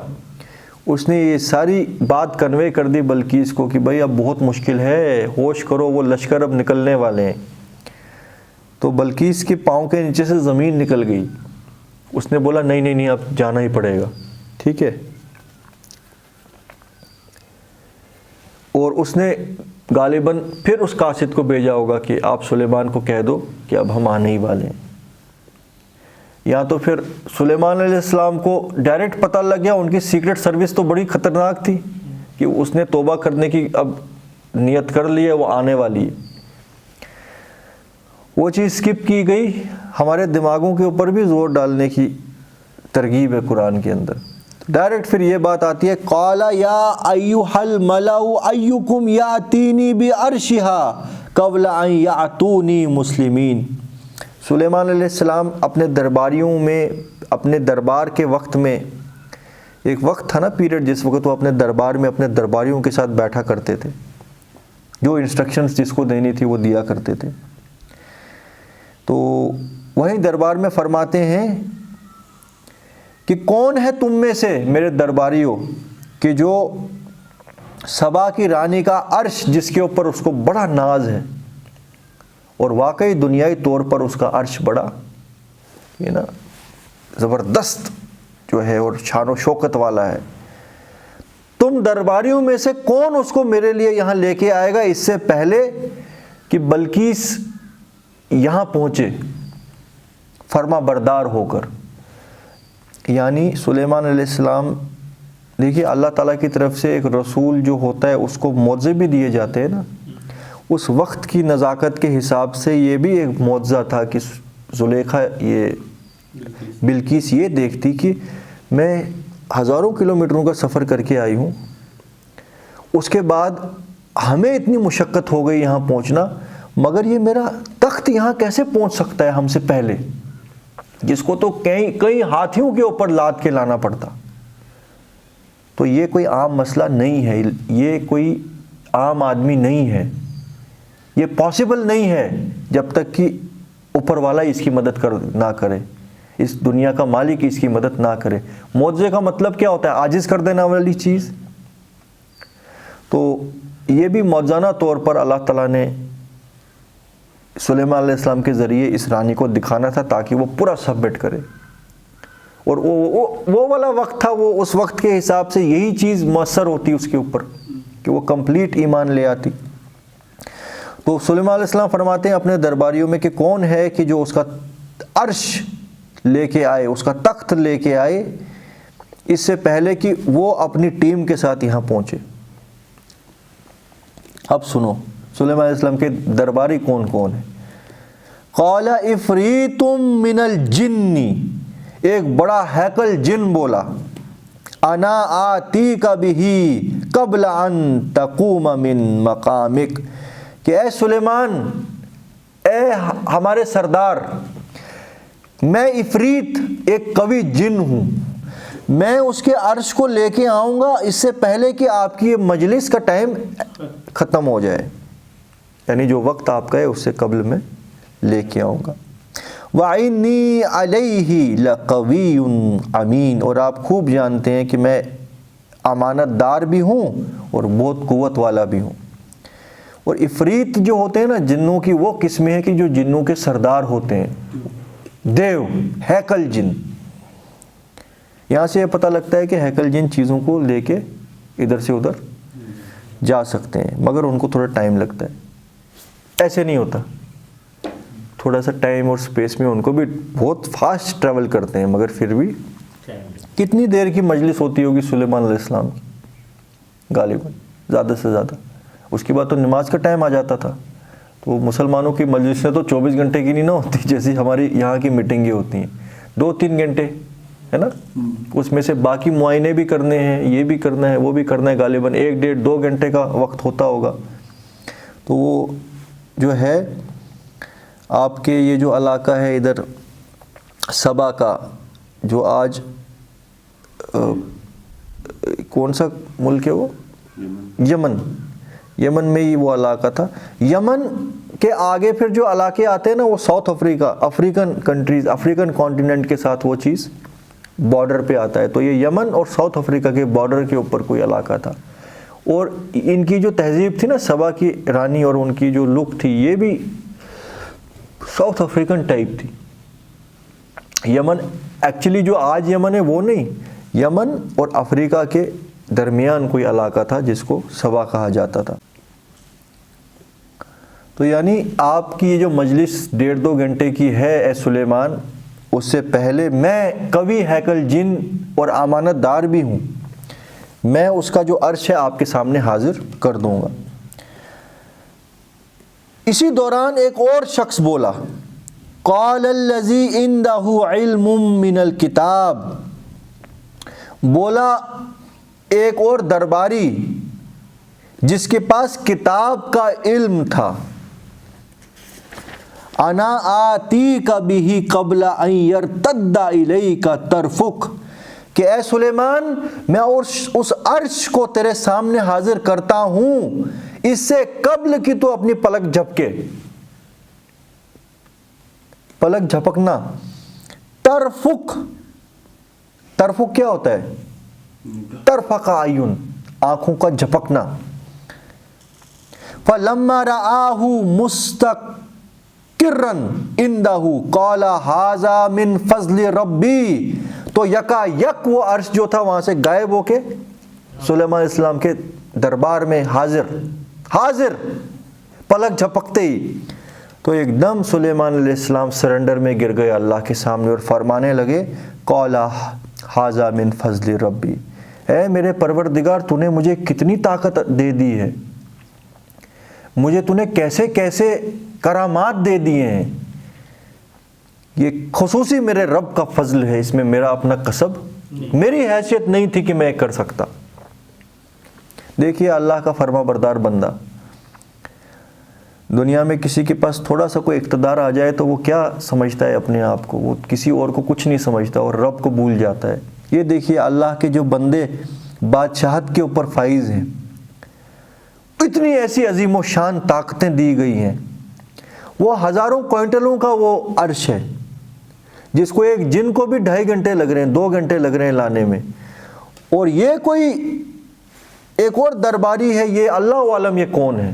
A: اس نے یہ ساری بات کنوے کر دی بلقیس کو کہ بھائی اب بہت مشکل ہے، ہوش کرو، وہ لشکر اب نکلنے والے ہیں. تو بلقیس کے پاؤں کے نیچے سے زمین نکل گئی. اس نے بولا نہیں اب جانا ہی پڑے گا. ٹھیک ہے. اور اس نے غالباً پھر اس قاصد کو بھیجا ہوگا کہ آپ سلیمان کو کہہ دو کہ اب ہم آنے ہی والے ہیں. یا تو پھر سلیمان علیہ السلام کو ڈائریکٹ پتہ لگ گیا، ان کی سیکرٹ سروس تو بڑی خطرناک تھی کہ اس نے توبہ کرنے کی اب نیت کر لی ہے، وہ آنے والی ہے. وہ چیز سکپ کی گئی. ہمارے دماغوں کے اوپر بھی زور ڈالنے کی ترغیب ہے قرآن کے اندر. ڈائریکٹ پھر یہ بات آتی ہے، قال یا ایھا الملأ ایکم یاتینی بعرشھا قبل ان یاتونی مسلمین. سلیمان علیہ السلام اپنے درباریوں میں، اپنے دربار کے وقت میں، ایک وقت تھا نا پیریڈ جس وقت وہ اپنے دربار میں اپنے درباریوں کے ساتھ بیٹھا کرتے تھے، جو انسٹرکشنز جس کو دینی تھی وہ دیا کرتے تھے. تو وہیں دربار میں فرماتے ہیں کہ کون ہے تم میں سے میرے درباریوں کہ جو سبا کی رانی کا عرش جس کے اوپر اس کو بڑا ناز ہے، اور واقعی دنیائی طور پر اس کا عرش بڑا یہ نا زبردست جو ہے اور شان و شوکت والا ہے، تم درباریوں میں سے کون اس کو میرے لیے یہاں لے کے آئے گا اس سے پہلے کہ بلقیس یہاں پہنچے فرما بردار ہو کر. یعنی سلیمان علیہ السلام، دیکھیے اللہ تعالیٰ کی طرف سے ایک رسول جو ہوتا ہے اس کو معجزے بھی دیے جاتے ہیں نا. اس وقت کی نزاکت کے حساب سے یہ بھی ایک معجزہ تھا کہ زلیخا، یہ بلقیس یہ دیکھتی کہ میں ہزاروں کلومیٹروں کا سفر کر کے آئی ہوں، اس کے بعد ہمیں اتنی مشقت ہو گئی یہاں پہنچنا، مگر یہ میرا تخت یہاں کیسے پہنچ سکتا ہے ہم سے پہلے، جس کو تو کئی ہاتھیوں کے اوپر لاد کے لانا پڑتا. تو یہ کوئی عام مسئلہ نہیں ہے، یہ کوئی عام آدمی نہیں ہے، یہ پاسبل نہیں ہے جب تک کہ اوپر والا اس کی مدد نہ کرے. اس دنیا کا مالک اس کی مدد نہ کرے۔ معجزے کا مطلب کیا ہوتا ہے؟ عاجز کر دینا والی چیز۔ تو یہ بھی موجزانہ طور پر اللہ تعالیٰ نے سلیمان علیہ السلام کے ذریعے اس رانی کو دکھانا تھا تاکہ وہ پورا سبمٹ کرے، اور وہ والا وقت تھا، وہ اس وقت کے حساب سے یہی چیز مؤثر ہوتی اس کے اوپر کہ وہ کمپلیٹ ایمان لے آتی۔ تو سلیمان علیہ السلام فرماتے ہیں اپنے درباریوں میں کہ کون ہے کہ جو اس کا عرش لے کے آئے، اس کا تخت لے کے آئے اس سے پہلے کہ وہ اپنی ٹیم کے ساتھ یہاں پہنچے۔ اب سنو سلیمان علیہ السلام کے درباری کون کون ہیں۔ قال افریت من الجن، ایک بڑا ہیکل جن بولا، انا آتیک بہ قبل ان تقوم من مقامک، کہ اے سلیمان، اے ہمارے سردار، میں افریت ایک قوی جن ہوں، میں اس کے عرش کو لے کے آؤں گا اس سے پہلے کہ آپ کی یہ مجلس کا ٹائم ختم ہو جائے، یعنی جو وقت آپ کا ہے اس سے قبل میں لے کے آؤں گا۔ وَإِنِّي عَلَيْهِ لَقَوِيٌّ أَمِينٌ، اور آپ خوب جانتے ہیں کہ میں امانت دار بھی ہوں اور بہت قوت والا بھی ہوں۔ اور افریت جو ہوتے ہیں نا جنوں کی، وہ قسمیں ہیں کہ جو جنوں کے سردار ہوتے ہیں، دیو، ہیکل جن۔ یہاں سے یہ پتہ لگتا ہے کہ ہیکل جن چیزوں کو لے کے ادھر سے ادھر جا سکتے ہیں، مگر ان کو تھوڑا ٹائم لگتا ہے، ایسے نہیں ہوتا، تھوڑا سا ٹائم اور سپیس میں ان کو بھی بہت فاسٹ ٹریول کرتے ہیں، مگر پھر بھی کتنی دیر کی مجلس ہوتی ہوگی سلیمان علیہ السلام کی؟ غالباً زیادہ سے زیادہ، اس کے بعد تو نماز کا ٹائم آ جاتا تھا۔ تو مسلمانوں کی مجلسیں تو 24 گھنٹے کی نہیں نہ ہوتی جیسی ہماری یہاں کی میٹنگیں ہوتی ہیں، 2-3 گھنٹے ہے نا، اس میں سے باقی معائنے بھی کرنے ہیں، یہ بھی کرنا ہے، وہ بھی کرنا ہے، غالباً 1-1.5-2 گھنٹے کا وقت ہوتا ہوگا۔ تو وہ جو ہے آپ کے یہ جو علاقہ ہے ادھر سبا کا، جو آج کون سا ملک ہے وہ؟ یمن میں ہی وہ علاقہ تھا۔ یمن کے آگے پھر جو علاقے آتے ہیں نا وہ South Africa, African countries, African continent کے ساتھ وہ چیز بارڈر پہ آتا ہے۔ تو یہ یمن اور ساؤتھ افریقہ کے بارڈر کے اوپر کوئی علاقہ تھا، اور ان کی جو تہذیب تھی نا سبا کی رانی، اور ان کی جو لک تھی یہ بھی ساؤتھ افریقن ٹائپ تھی۔ یمن ایکچولی جو آج یمن ہے وہ نہیں، یمن اور افریقہ کے درمیان کوئی علاقہ تھا جس کو سبا کہا جاتا تھا۔ تو یعنی آپ کی یہ جو مجلس 1.5-2 گھنٹے کی ہے اے سلیمان، اس سے پہلے میں قوی ہیکل جن اور امانت دار بھی ہوں، میں اس کا جو عرش ہے آپ کے سامنے حاضر کر دوں گا۔ اسی دوران ایک اور شخص بولا، قال الذی عندہ علم من الکتاب، بولا ایک اور درباری جس کے پاس کتاب کا علم تھا، انا آتیک بہ قبل ان یرتد الیک طرفک، کہ اے سلیمان میں اس عرش کو تیرے سامنے حاضر کرتا ہوں اس سے قبل کہ تو اپنی پلک جھپکے۔ پلک جھپکنا، طرفک، طرفک کیا ہوتا ہے؟ طرفق اعین، آنکھوں کا جھپکنا۔ فلما رآہ مستقرا عندہ قال ھذا من فضل ربی، تو یکا یک وہ عرش جو تھا وہاں سے غائب ہو کے سلیمان علیہ السلام کے دربار میں حاضر پلک جھپکتے ہی، تو ایک دم سلیمان علیہ السلام سرنڈر میں گر گئے اللہ کے سامنے اور فرمانے لگے، قال ھذا من فضل ربی، اے میرے پروردگار تو نے مجھے کتنی طاقت دے دی ہے، مجھے تو نے کیسے کیسے کرامات دے دیے ہیں، یہ خصوصی میرے رب کا فضل ہے، اس میں میرا اپنا کسب، میری حیثیت نہیں تھی کہ میں کر سکتا۔ دیکھیے اللہ کا فرما بردار بندہ، دنیا میں کسی کے پاس تھوڑا سا کوئی اقتدار آ جائے تو وہ کیا سمجھتا ہے اپنے آپ کو، وہ کسی اور کو کچھ نہیں سمجھتا اور رب کو بھول جاتا ہے۔ یہ دیکھیے اللہ کے جو بندے بادشاہت کے اوپر فائز ہیں، اتنی ایسی عظیم و شان طاقتیں دی گئی ہیں، وہ ہزاروں کوئنٹلوں کا وہ عرش ہے، جس کو ایک جن کو بھی 2.5 گھنٹے لگ رہے ہیں، 2 گھنٹے لگ رہے ہیں لانے میں، اور یہ کوئی ایک اور درباری ہے، یہ اللہ عالم یہ کون ہے،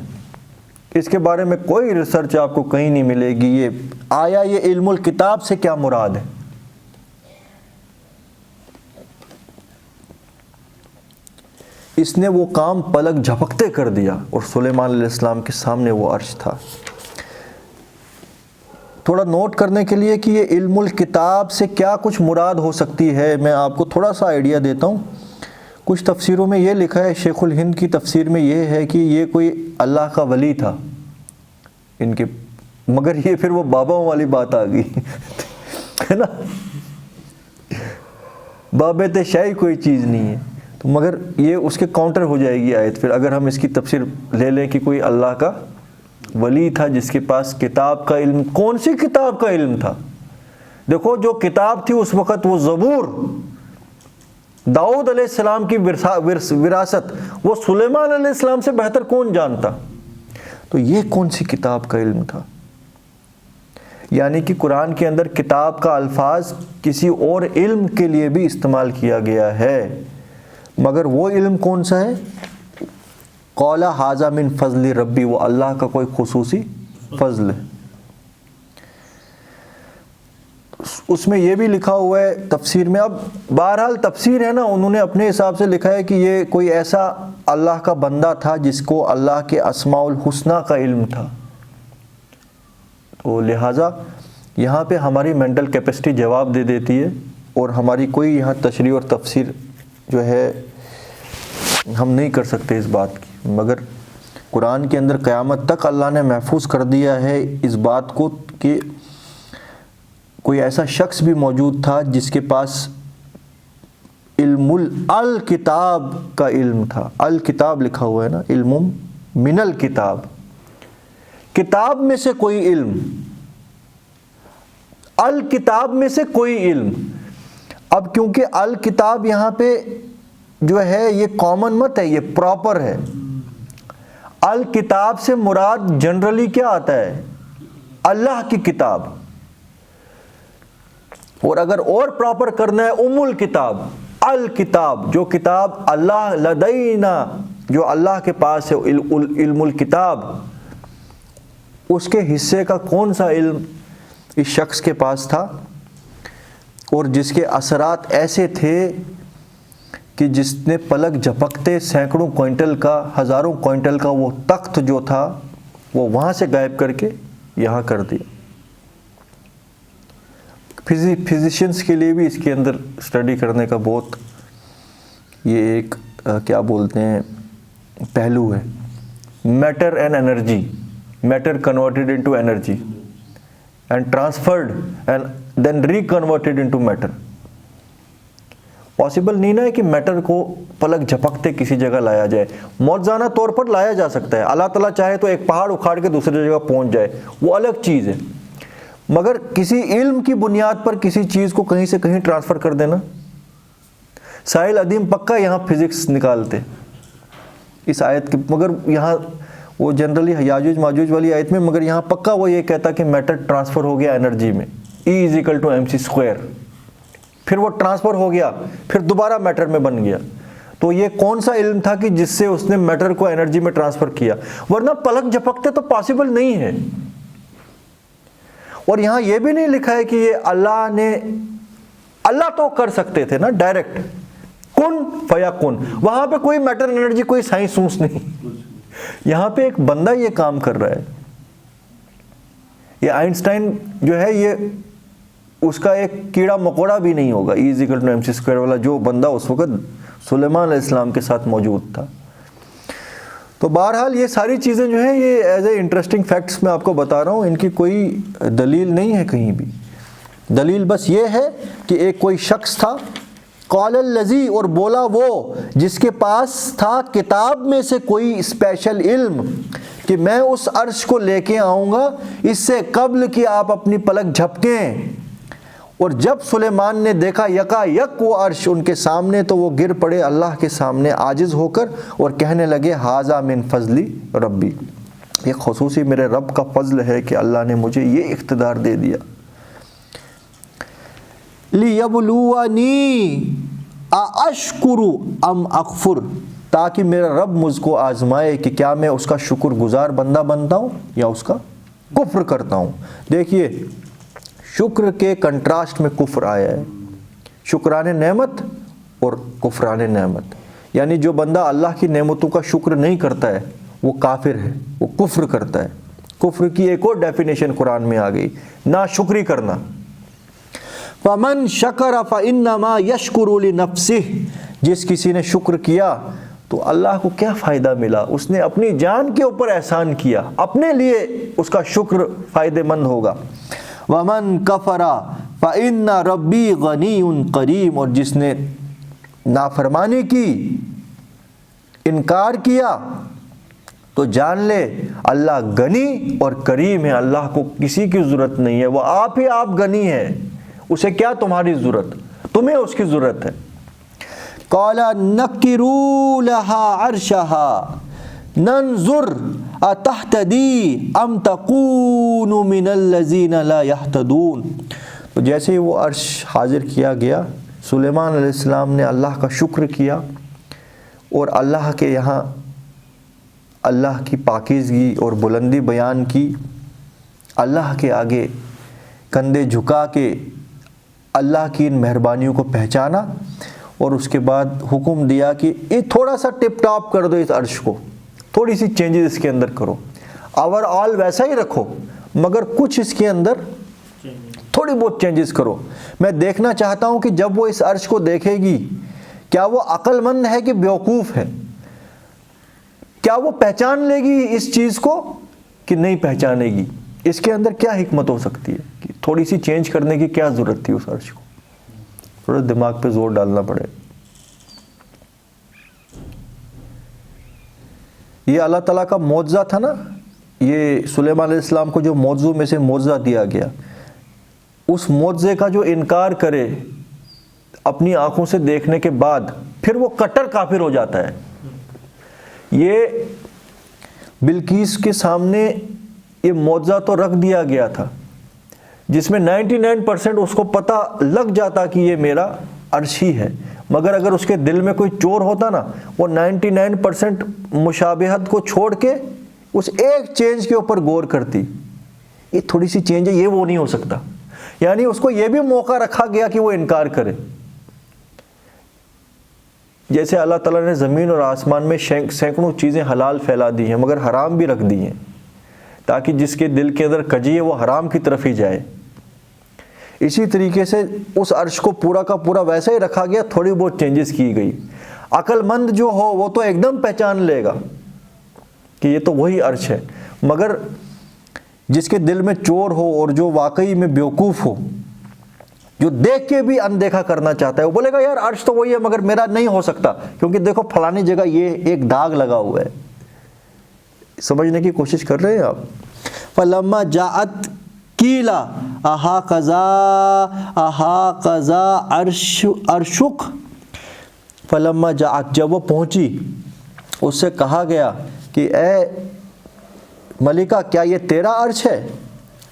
A: اس کے بارے میں کوئی ریسرچ آپ کو کہیں نہیں ملے گی. یہ آیا یہ علم الکتاب سے کیا مراد ہے؟ اس نے وہ کام پلک جھپکتے کر دیا، اور سلیمان علیہ السلام کے سامنے وہ عرش تھا. تھوڑا نوٹ کرنے کے لیے کہ یہ علم الکتاب سے کیا کچھ مراد ہو سکتی ہے، میں آپ کو تھوڑا سا آئیڈیا دیتا ہوں. کچھ تفسیروں میں یہ لکھا ہے، شیخ الہند کی تفسیر میں یہ ہے کہ یہ کوئی اللہ کا ولی تھا ان کے، مگر یہ پھر وہ باباؤں والی بات آ گئی ہے نا، بابت شاہی کوئی چیز نہیں ہے. تو مگر یہ اس کے کاؤنٹر ہو جائے گی آیت پھر، اگر ہم اس کی تفسیر لے لیں کہ کوئی اللہ کا ولی تھا جس کے پاس کتاب کا علم. کون سی کتاب کا علم تھا؟ دیکھو جو کتاب تھی اس وقت وہ زبور، داؤد علیہ السلام کی وراثت، وہ سلیمان علیہ السلام سے بہتر کون جانتا. تو یہ کون سی کتاب کا علم تھا؟ یعنی کہ قرآن کے اندر کتاب کا الفاظ کسی اور علم کے لیے بھی استعمال کیا گیا ہے، مگر وہ علم کون سا ہے؟ قال ھذا من فضل ربی، وہ اللہ کا کوئی خصوصی فضل ہے. اس میں یہ بھی لکھا ہوا ہے تفسیر میں، اب بہرحال تفسیر ہے نا، انہوں نے اپنے حساب سے لکھا ہے کہ یہ کوئی ایسا اللہ کا بندہ تھا جس کو اللہ کے اسماء الحسنہ کا علم تھا. تو لہٰذا یہاں پہ ہماری مینٹل کیپیسٹی جواب دے دیتی ہے، اور ہماری کوئی یہاں تشریح اور تفسیر جو ہے ہم نہیں کر سکتے اس بات کی. مگر قرآن کے اندر قیامت تک اللہ نے محفوظ کر دیا ہے اس بات کو کہ کوئی ایسا شخص بھی موجود تھا جس کے پاس علم الکتاب کا علم تھا. الکتاب لکھا ہوا ہے نا، علم من الکتاب، کتاب میں سے کوئی علم، الکتاب میں سے کوئی علم. اب کیونکہ الکتاب یہاں پہ جو ہے یہ کامن مت ہے، یہ پراپر ہے. الکتاب سے مراد جنرلی کیا آتا ہے؟ اللہ کی کتاب. اور اگر اور پراپر کرنا ہے الکتاب، الکتاب جو کتاب اللہ لدینا، جو اللہ کے پاس ہے، علم الکتاب، اس کے حصے کا کون سا علم اس شخص کے پاس تھا، اور جس کے اثرات ایسے تھے کہ جس نے پلک جھپکتے سینکڑوں کوئنٹل کا، ہزاروں کوئنٹل کا وہ تخت جو تھا وہ وہاں سے غائب کر کے یہاں کر دیا. فزیشینس کے لیے بھی اس کے اندر اسٹڈی کرنے کا بہت یہ ایک کیا بولتے ہیں پہلو ہے. Matter and energy, matter converted into energy and transferred and then reconverted into matter. Possible نہیں نا ہے کہ میٹر کو پلک جھپکتے کسی جگہ لایا جائے. موازنہ طور پر لایا جا سکتا ہے، اللہ تعالیٰ چاہے تو ایک پہاڑ اکھاڑ کے دوسری جگہ پہنچ جائے، وہ الگ چیز ہے. مگر کسی علم کی بنیاد پر کسی چیز کو کہیں سے کہیں ٹرانسفر کر دینا، ساحل عدیم پکا یہاں فزکس نکالتے اس آیت کے، مگر یہاں وہ جنرلی یاجوج ماجوج والی آیت میں، مگر یہاں پکا وہ یہ کہتا کہ میٹر ٹرانسفر ہو گیا انرجی میں، E=mc²، پھر وہ ٹرانسفر ہو گیا، پھر دوبارہ میٹر میں بن گیا. تو یہ کون سا علم تھا کہ جس سے اس نے میٹر کو انرجی میں ٹرانسفر کیا؟ ورنہ پلک جھپکتے تو پاسبل نہیں ہے. اور یہاں یہ بھی نہیں لکھا ہے کہ یہ اللہ تو کر سکتے تھے نا ڈائریکٹ، کن فیکن، وہاں پہ کوئی میٹر انرجی کوئی سائنس سونس نہیں. یہاں پہ ایک بندہ یہ کام کر رہا ہے. یہ آئنسٹائن جو ہے یہ اس کا ایک کیڑا مکوڑا بھی نہیں ہوگا E=mc² والا جو بندہ اس وقت سلیمان علیہ السلام کے ساتھ موجود تھا. تو بہرحال یہ ساری چیزیں جو ہیں یہ ایز اے انٹرسٹنگ فیکٹس میں آپ کو بتا رہا ہوں، ان کی کوئی دلیل نہیں ہے کہیں بھی. دلیل بس یہ ہے کہ ایک کوئی شخص تھا، قال الذی، اور بولا وہ جس کے پاس تھا کتاب میں سے کوئی اسپیشل علم کہ میں اس عرش کو لے کے آؤں گا اس سے قبل کہ آپ اپنی پلک جھپکیں. اور جب سلیمان نے دیکھا یکا یک وہ عرش ان کے سامنے تو وہ گر پڑے اللہ کے سامنے عاجز ہو کر اور کہنے لگے ھذا من فضلی ربی، یہ خصوصی میرے رب کا فضل ہے کہ اللہ نے مجھے یہ اقتدار دے دیا. لیبلونی ااشکر ام اکفر، تاکہ میرا رب مجھ کو آزمائے کہ کیا میں اس کا شکر گزار بندہ بنتا ہوں یا اس کا کفر کرتا ہوں۔ دیکھیے شکر کے کنٹراسٹ میں کفر آیا ہے، شکران نعمت اور کفران نعمت، یعنی جو بندہ اللہ کی نعمتوں کا شکر نہیں کرتا ہے وہ کافر ہے، وہ کفر کرتا ہے۔ کفر کی ایک اور ڈیفینیشن قرآن میں آ گئی، ناشکری کرنا۔ فَمَن شَكَرَ فَإِنَّمَا يَشْكُرُ لِنَفْسِهِ، جس کسی نے شکر کیا تو اللہ کو کیا فائدہ ملا؟ اس نے اپنی جان کے اوپر احسان کیا، اپنے لیے اس کا شکر فائدہ مند ہوگا۔ وَمَن كَفَرَ فَإِنَّ رَبِّي غَنِيٌّ كَرِيمٌ، اور جس نے نافرمانی کی، انکار کیا، تو جان لے اللہ غنی اور کریم ہے، اللہ کو کسی کی ضرورت نہیں ہے، وہ آپ ہی آپ غنی ہے، اسے کیا تمہاری ضرورت، تمہیں اس کی ضرورت ہے۔ قال نکروا لها عرشها ننظر اتهتدی ام تکون من الذین لا یهتدون، تو جیسے ہی وہ عرش حاضر کیا گیا، سلیمان علیہ السلام نے اللہ کا شکر کیا اور اللہ کے یہاں اللہ کی پاکیزگی اور بلندی بیان کی، اللہ کے آگے کندھے جھکا کے اللہ کی ان مہربانیوں کو پہچانا، اور اس کے بعد حکم دیا کہ یہ تھوڑا سا ٹپ ٹاپ کر دو اس عرش کو، تھوڑی سی چینجز اس کے اندر کرو، اوور آل ویسا ہی رکھو مگر کچھ اس کے اندر تھوڑی بہت چینجز کرو۔ میں دیکھنا چاہتا ہوں کہ جب وہ اس عرش کو دیکھے گی کیا وہ عقل مند ہے کہ بیوقوف ہے، کیا وہ پہچان لے گی اس چیز کو کہ نہیں پہچانے گی، اس کے اندر کیا حکمت ہو سکتی ہے کہ تھوڑی سی چینج کرنے کی کیا ضرورت تھی اس عرش کو، تھوڑا دماغ پہ زور ڈالنا پڑے۔ یہ اللہ تعالیٰ کا معجزہ تھا نا، یہ سلیمان علیہ السلام کو جو معجزوں میں سے معجزہ دیا گیا، اس معجزے کا جو انکار کرے اپنی آنکھوں سے دیکھنے کے بعد پھر وہ کٹر کافر ہو جاتا ہے۔ یہ بلقیس کے سامنے یہ معجزہ تو رکھ دیا گیا تھا جس میں 99% اس کو پتہ لگ جاتا کہ یہ میرا عرش ہی ہے، مگر اگر اس کے دل میں کوئی چور ہوتا نا، وہ 99% مشابہت کو چھوڑ کے اس ایک چینج کے اوپر غور کرتی، یہ تھوڑی سی چینج ہے، یہ وہ نہیں ہو سکتا، یعنی اس کو یہ بھی موقع رکھا گیا کہ وہ انکار کرے۔ جیسے اللہ تعالیٰ نے زمین اور آسمان میں سینکڑوں چیزیں حلال پھیلا دی ہیں مگر حرام بھی رکھ دی ہیں، تاکہ جس کے دل کے اندر کجی ہے وہ حرام کی طرف ہی جائے۔ اسی طریقے سے اس عرش کو پورا کا پورا ویسا ہی رکھا گیا، تھوڑی بہت چینجز کی گئی۔ عقل مند جو ہو وہ تو ایک دم پہچان لے گا کہ یہ تو وہی عرش ہے، مگر جس کے دل میں چور ہو اور جو واقعی میں بیوقوف ہو، جو دیکھ کے بھی اندیکھا کرنا چاہتا ہے، وہ بولے گا یار عرش تو وہی ہے مگر میرا نہیں ہو سکتا، کیونکہ دیکھو فلانی جگہ یہ ایک داغ لگا ہوا ہے۔ سمجھنے کی کوشش کر رہے ہیں آپ؟ فلما جاءت قیل اہاکذا عرشک، فلما جاءت، جب وہ پہنچی اس سے کہا گیا کہ اے ملکہ کیا یہ تیرا عرش ہے؟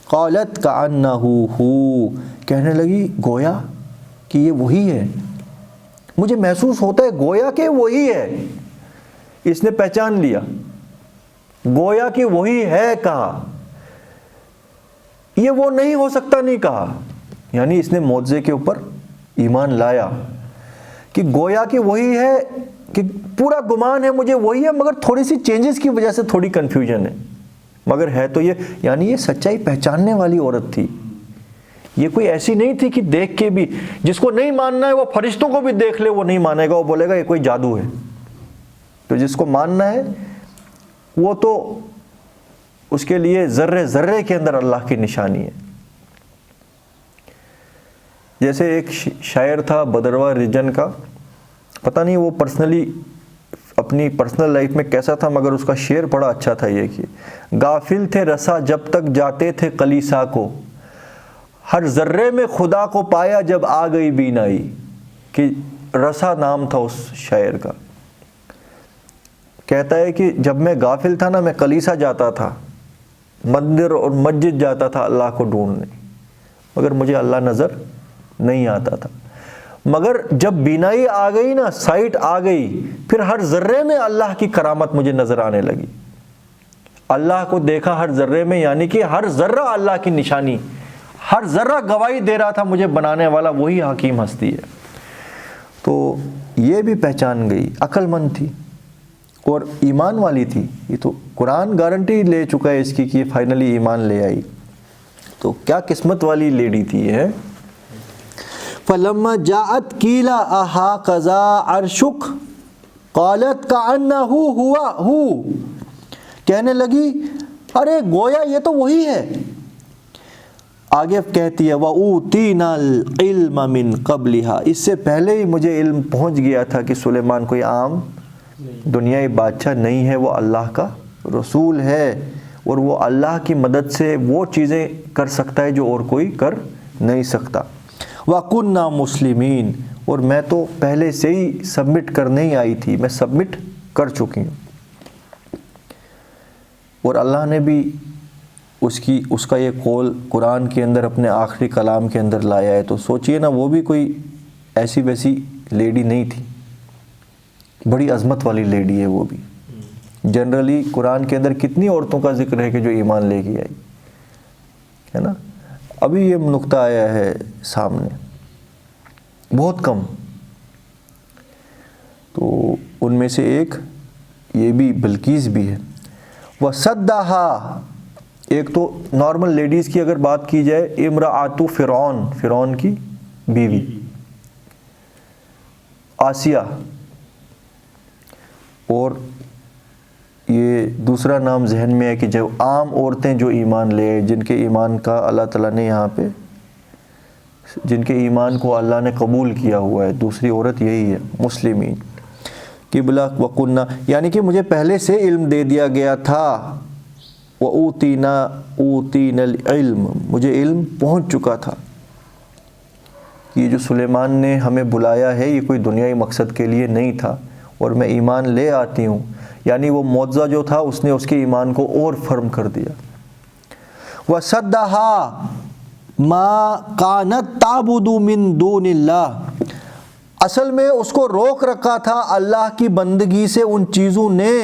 A: قالت کأنہ ہو، کہنے لگی گویا کہ یہ وہی ہے، مجھے محسوس ہوتا ہے گویا کہ وہی ہے۔ اس نے پہچان لیا، گویا کہ وہی ہے کہا، یہ وہ نہیں ہو سکتا نہیں کہا، یعنی اس نے معجزے کے اوپر ایمان لایا کہ گویا کہ وہی ہے، کہ پورا گمان ہے مجھے وہی ہے مگر تھوڑی سی چینجز کی وجہ سے تھوڑی کنفیوژن ہے، مگر ہے تو یہ، یعنی یہ سچائی پہچاننے والی عورت تھی۔ یہ کوئی ایسی نہیں تھی کہ دیکھ کے بھی، جس کو نہیں ماننا ہے وہ فرشتوں کو بھی دیکھ لے وہ نہیں مانے گا، وہ بولے گا یہ کوئی جادو ہے۔ تو جس کو ماننا ہے وہ تو اس کے لیے ذرے ذرے کے اندر اللہ کی نشانی ہے۔ جیسے ایک شاعر تھا بدروا ریجن کا، پتہ نہیں وہ پرسنلی اپنی پرسنل لائف میں کیسا تھا، مگر اس کا شعر بڑا اچھا تھا یہ کہ غافل تھے رسا جب تک جاتے تھے کلیسا کو، ہر ذرے میں خدا کو پایا جب آ گئی بینائی، کہ رسا نام تھا اس شاعر کا۔ کہتا ہے کہ جب میں غافل تھا نا، میں کلیسا جاتا تھا، مندر اور مسجد جاتا تھا اللہ کو ڈھونڈنے، مگر مجھے اللہ نظر نہیں آتا تھا، مگر جب بینائی آ گئی نا، سائٹ آ گئی، پھر ہر ذرے میں اللہ کی کرامت مجھے نظر آنے لگی. اللہ کو دیکھا ہر ذرے میں، یعنی کہ ہر ذرہ اللہ کی نشانی، ہر ذرہ گواہی دے رہا تھا مجھے بنانے والا وہی حکیم ہستی ہے. تو یہ بھی پہچان گئی، عقل مند تھی اور ایمان والی تھی. یہ تو قرآن گارنٹی لے چکا ہے اس کی کہ فائنلی ایمان لے آئی. تو کیا قسمت والی لیڈی تھی یہ. فلما جاءت قیل اہاکذا عرشک قالت کأنہ ہوا، کہنے لگی ارے گویا یہ تو وہی ہے. آگے کہتی ہے وَأُوتِينَا الْعِلْمَ مِنْ قَبْلِهَا، اس سے پہلے ہی مجھے علم پہنچ گیا تھا کہ سلیمان کوئی عام دنیائی بادشاہ نہیں ہے، وہ اللہ کا رسول ہے اور وہ اللہ کی مدد سے وہ چیزیں کر سکتا ہے جو اور کوئی کر نہیں سکتا. وَكُنَّا مُسْلِمِينَ، اور میں تو پہلے سے ہی سبمٹ کرنے ہی آئی تھی، میں سبمٹ کر چکی ہوں. اور اللہ نے بھی اس کا یہ قول قرآن کے اندر اپنے آخری کلام کے اندر لایا ہے. تو سوچئے نا، وہ بھی کوئی ایسی ویسی لیڈی نہیں تھی، بڑی عظمت والی لیڈی ہے وہ بھی. جنرلی قرآن کے اندر کتنی عورتوں کا ذکر ہے کہ جو ایمان لے کے آئی ہے نا. ابھی یہ نقطہ آیا ہے سامنے، بہت کم. تو ان میں سے ایک یہ بھی بلقیس بھی ہے. وَصَدَّهَا، ایک تو نارمل لیڈیز کی اگر بات کی جائے، امرأۃ فرعون کی بیوی آسیہ، اور یہ دوسرا نام ذہن میں ہے کہ جو عام عورتیں جو ایمان لے آئے، جن کے ایمان کا اللہ تعالیٰ نے یہاں پہ، جن کے ایمان کو اللہ نے قبول کیا ہوا ہے، دوسری عورت یہی ہے مسلمین. قبلہ وقنا، یعنی کہ مجھے پہلے سے علم دے دیا گیا تھا. اوتینا العلم، مجھے علم پہنچ چکا تھا. یہ جو سلیمان نے ہمیں بلایا ہے یہ کوئی دنیائی مقصد کے لیے نہیں تھا، اور میں ایمان لے آتی ہوں، یعنی وہ معجزہ جو تھا اس نے اس کے ایمان کو اور فرم کر دیا. وَصَدَّهَا مَا كَانَتْ تَعْبُدُ مِن دُونِ اللَّهِ، اصل میں اس کو روک رکھا تھا اللہ کی بندگی سے ان چیزوں نے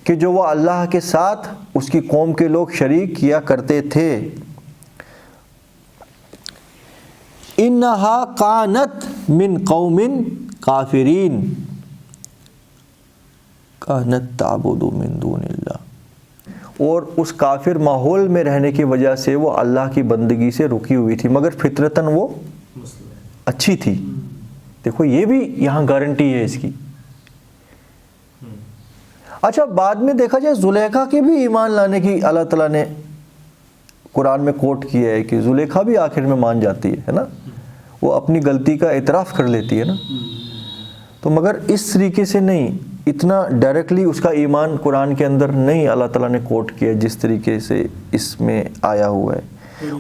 A: کہ جو وہ اللہ کے ساتھ اس کی قوم کے لوگ شریک کیا کرتے تھے. اِنَّهَا كَانَتْ مِن قَوْمٍ كَافِرِينَ كَانَتْ تَعْبُدُ مِن دُونِ اللَّهِ، اور اس کافر ماحول میں رہنے کی وجہ سے وہ اللہ کی بندگی سے رکی ہوئی تھی، مگر فطرتاً وہ اچھی تھی. دیکھو یہ بھی یہاں گارنٹی ہے اس کی. اچھا بعد میں دیکھا جائے زلیخا کے بھی ایمان لانے کی اللہ تعالیٰ نے قرآن میں کوٹ کیا ہے کہ زلیخا بھی آخر میں مان جاتی ہے نا، وہ اپنی غلطی کا اعتراف کر لیتی ہے نا. تو مگر اس طریقے سے نہیں، اتنا ڈائریکٹلی اس کا ایمان قرآن کے اندر نہیں اللہ تعالیٰ نے کوٹ کیا جس طریقے سے اس میں آیا ہوا ہے.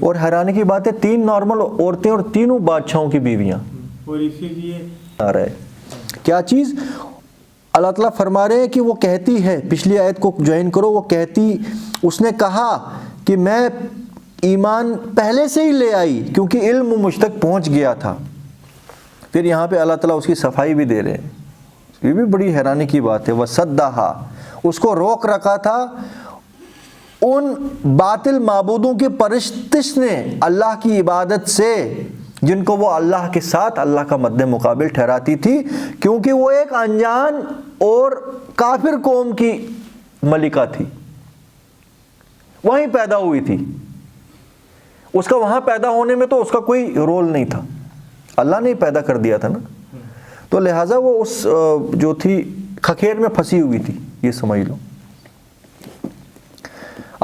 A: اور حیرانی کی بات ہے 3 نارمل عورتیں اور تینوں بادشاہوں کی بیویاں. اور اسی لیے آ رہا ہے کیا چیز اللہ تعالیٰ فرما رہے ہیں کہ وہ کہتی ہے، پچھلی آیت کو جوائن کرو، وہ کہتی، اس نے کہا کہ میں ایمان پہلے سے ہی لے آئی کیونکہ علم مجھ تک پہنچ گیا تھا. پھر یہاں پہ اللہ تعالیٰ اس کی صفائی بھی دے رہے ہیں. یہ بھی بڑی حیرانی کی بات ہے. وَصَدَّهَا، اس کو روک رکھا تھا ان باطل معبودوں کے پرستش نے اللہ کی عبادت سے، جن کو وہ اللہ کے ساتھ اللہ کا مد مقابل ٹھہراتی تھی، کیونکہ وہ ایک انجان اور کافر قوم کی ملکہ تھی، وہیں پیدا ہوئی تھی. اس کا وہاں پیدا ہونے میں تو اس کا کوئی رول نہیں تھا، اللہ نے پیدا کر دیا تھا نا. تو لہٰذا وہ اس جو تھی کھکیر میں پھنسی ہوئی تھی، یہ سمجھ لو.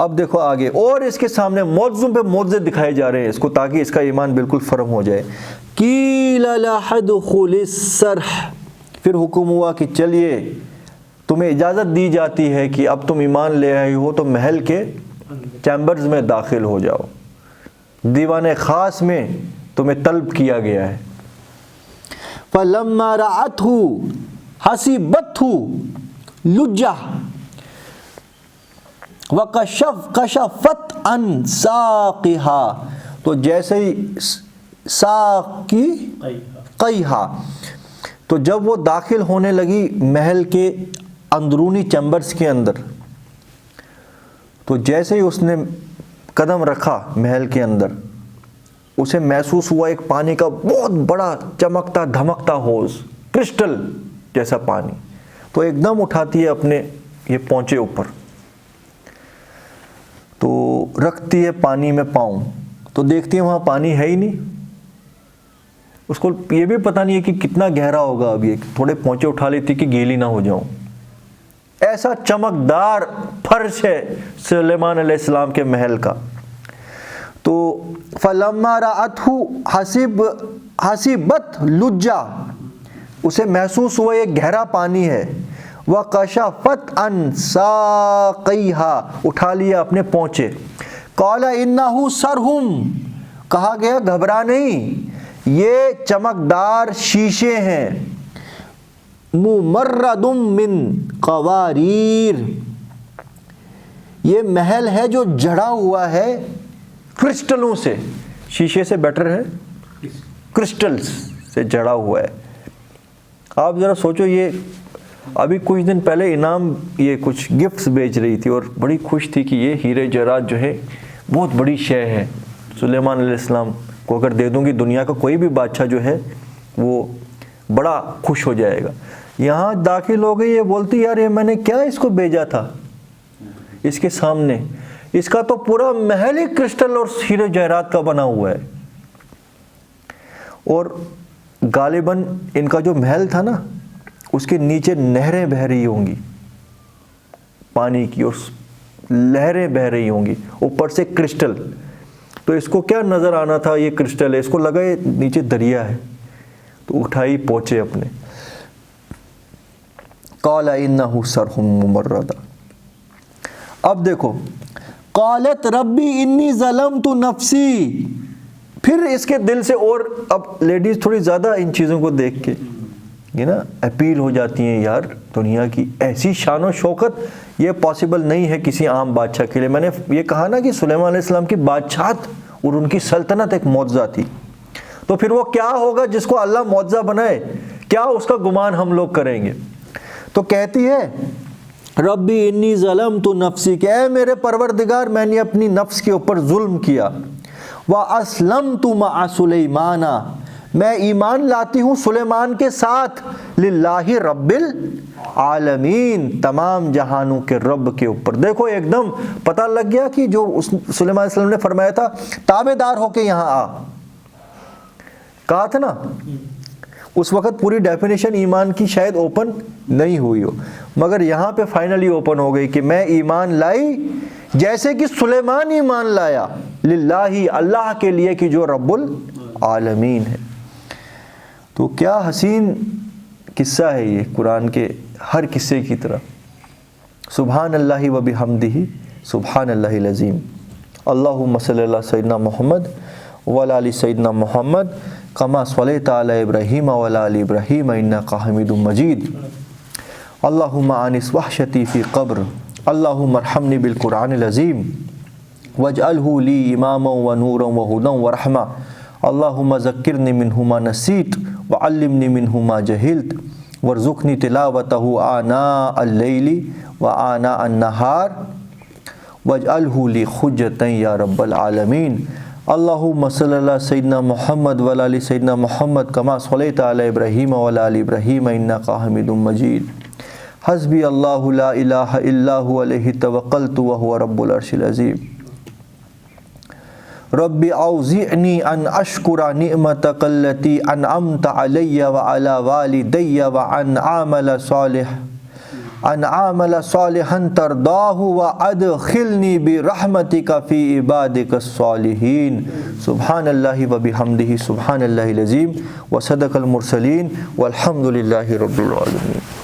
A: اب دیکھو آگے، اور اس کے سامنے معجزوں پہ معجزے دکھائے جا رہے ہیں اس کو، تاکہ اس کا ایمان بالکل فرم ہو جائے. قیل لها ادخل السرح، پھر حکم ہوا کہ چلیے تمہیں اجازت دی جاتی ہے کہ اب تم ایمان لے آئی ہو تو محل کے چیمبرز میں داخل ہو جاؤ، دیوان خاص میں تمہیں طلب کیا گیا ہے. فَلَمَّا رَأَتْهُ حَسِبَتْهُ لُجَّةً وَكَشَفَتْ عَنْ سَاقِهَا، تو جیسے ہی ساقی قیہا. تو جب وہ داخل ہونے لگی محل کے اندرونی چیمبرز کے اندر، تو جیسے ہی اس نے قدم رکھا محل کے اندر، اسے محسوس ہوا ایک پانی کا بہت بڑا چمکتا دھمکتا حوض، کرسٹل جیسا پانی. تو ایک دم اٹھاتی ہے اپنے یہ پونچے اوپر، تو رکھتی ہے پانی میں پاؤں، تو دیکھتی ہے وہاں پانی ہے ہی نہیں. اس کو یہ بھی پتہ نہیں ہے کہ کتنا گہرا ہوگا. اب یہ تھوڑے پونچے اٹھا لیتی کہ گیلی نہ ہو جاؤں. ایسا چمکدار فرش ہے سلیمان علیہ السلام کے محل کا. تو فلما رأته حسبت لجا، اسے محسوس ہوا یہ گہرا پانی ہے. وکشفت عن ساقیہا، اٹھا لیا اپنے پونچے. قال انہ سرہم، کہا گیا گھبرا نہیں، یہ چمکدار شیشے ہیں. ممرد من قواریر، یہ محل ہے جو جڑا ہوا ہے کرسٹلوں سے. شیشے سے بیٹر ہے، کرسٹلز سے جڑا ہوا ہے. آپ ذرا سوچو، یہ ابھی کچھ دن پہلے انعام یہ کچھ گفٹس بیچ رہی تھی اور بڑی خوش تھی کہ یہ ہیرے جواہرات جو ہے بہت بڑی شے ہے، سلیمان علیہ السلام کو اگر دے دوں گی دنیا کا کوئی بھی بادشاہ جو ہے وہ بڑا خوش ہو جائے گا. یہاں داخل ہو گئی، یہ بولتی یار یہ میں نے کیا اس کو بھیجا تھا اس کے سامنے، اس کا تو پورا محل ہی کرسٹل اور ہیرے جواہرات کا بنا ہوا ہے. اور غالباً ان کا جو محل تھا نا، اس کے نیچے نہریں بہہ رہی ہوں گی پانی کی، اور لہریں بہہ رہی ہوں گی اوپر سے کرسٹل. تو اس کو کیا نظر آنا تھا یہ کرسٹل ہے، اس کو لگا یہ نیچے دریا ہے، تو اٹھائی پہنچے اپنے. قال انہ سرہم ممرد. اب دیکھو، قالت ربی انی ظلمت نفسی. پھر اس کے دل سے، اور اب لیڈیز تھوڑی زیادہ ان چیزوں کو دیکھ کے یہ نا اپیل ہو جاتی ہیں، یار دنیا کی ایسی شان و شوکت یہ پاسبل نہیں ہے کسی عام بادشاہ کے لیے. میں نے یہ کہا نا کہ سلیمان علیہ السلام کی بادشاہت اور ان کی سلطنت ایک معجزہ تھی. تو پھر وہ کیا ہوگا جس کو اللہ معجزہ بنائے، کیا اس کا گمان ہم لوگ کریں گے. تو کہتی ہے ربی انی ظلمت نفسی، کہ اے میرے پروردگار میں نے اپنی نفس کے اوپر ظلم کیا. وَأَسْلَمْتُ مَعَ سُلَيْمَانَ، میں ایمان لاتی ہوں سلیمان کے ساتھ. للہ رب العالمین، تمام جہانوں کے رب کے اوپر. دیکھو ایک دم پتہ لگ گیا کہ جو سلیمان علیہ السلام نے فرمایا تھا تابع دار ہو کے یہاں آ، کہا تھا نا، اس وقت پوری ڈیفینیشن ایمان کی شاید اوپن نہیں ہوئی ہو، مگر یہاں پہ فائنلی اوپن ہو گئی کہ میں ایمان لائی جیسے کہ سلیمان ایمان لایا. للہ، اللہ کے لیے کہ جو رب العالمین ہے. تو کیا حسین قصہ ہے یہ قرآن کے ہر قصے کی طرح. سبحان اللہ و بحمدہ سبحان اللہ العظیم. اللہم صلی اللہ سیدنا محمد وعلی آل سیدنا محمد کما صلیت علی ابراہیم وعلی آل ابراہیم انک حمید مجید. اللہم آنس وحشتی فی قبر. اللہم ارحمنی بالقرآن العظیم واجعلہ لی اماما ونورا وہدا ورحمہ. اللہم ذکرنی منہ ما نسیت وعلمنی منہ ما جہلت وارزقنی تلاوتہ آناء اللیل وآناء النہار واجعلہ لی حجۃ یا رب العالمین. اللہم صلی اللہ سیدنا محمد وعلی آل سیدنا محمد کما صلیت علی ابراہیم وعلی آل ابراہیم انک حمید مجید. حسبی اللہ لا الہ الا هو علیہ توکلت وہو رب العرش العظیم. رب اوزعنی ان اشکر نعمتک التی انعمت علی وعلی والدی وان اعمل صالحا ترضاہ وادخلنی برحمتک فی عبادک الصالحین. سبحان اللہ و بحمدہ سبحان اللہ العظیم. وصدق المرسلین والحمد للہ رب العالمین.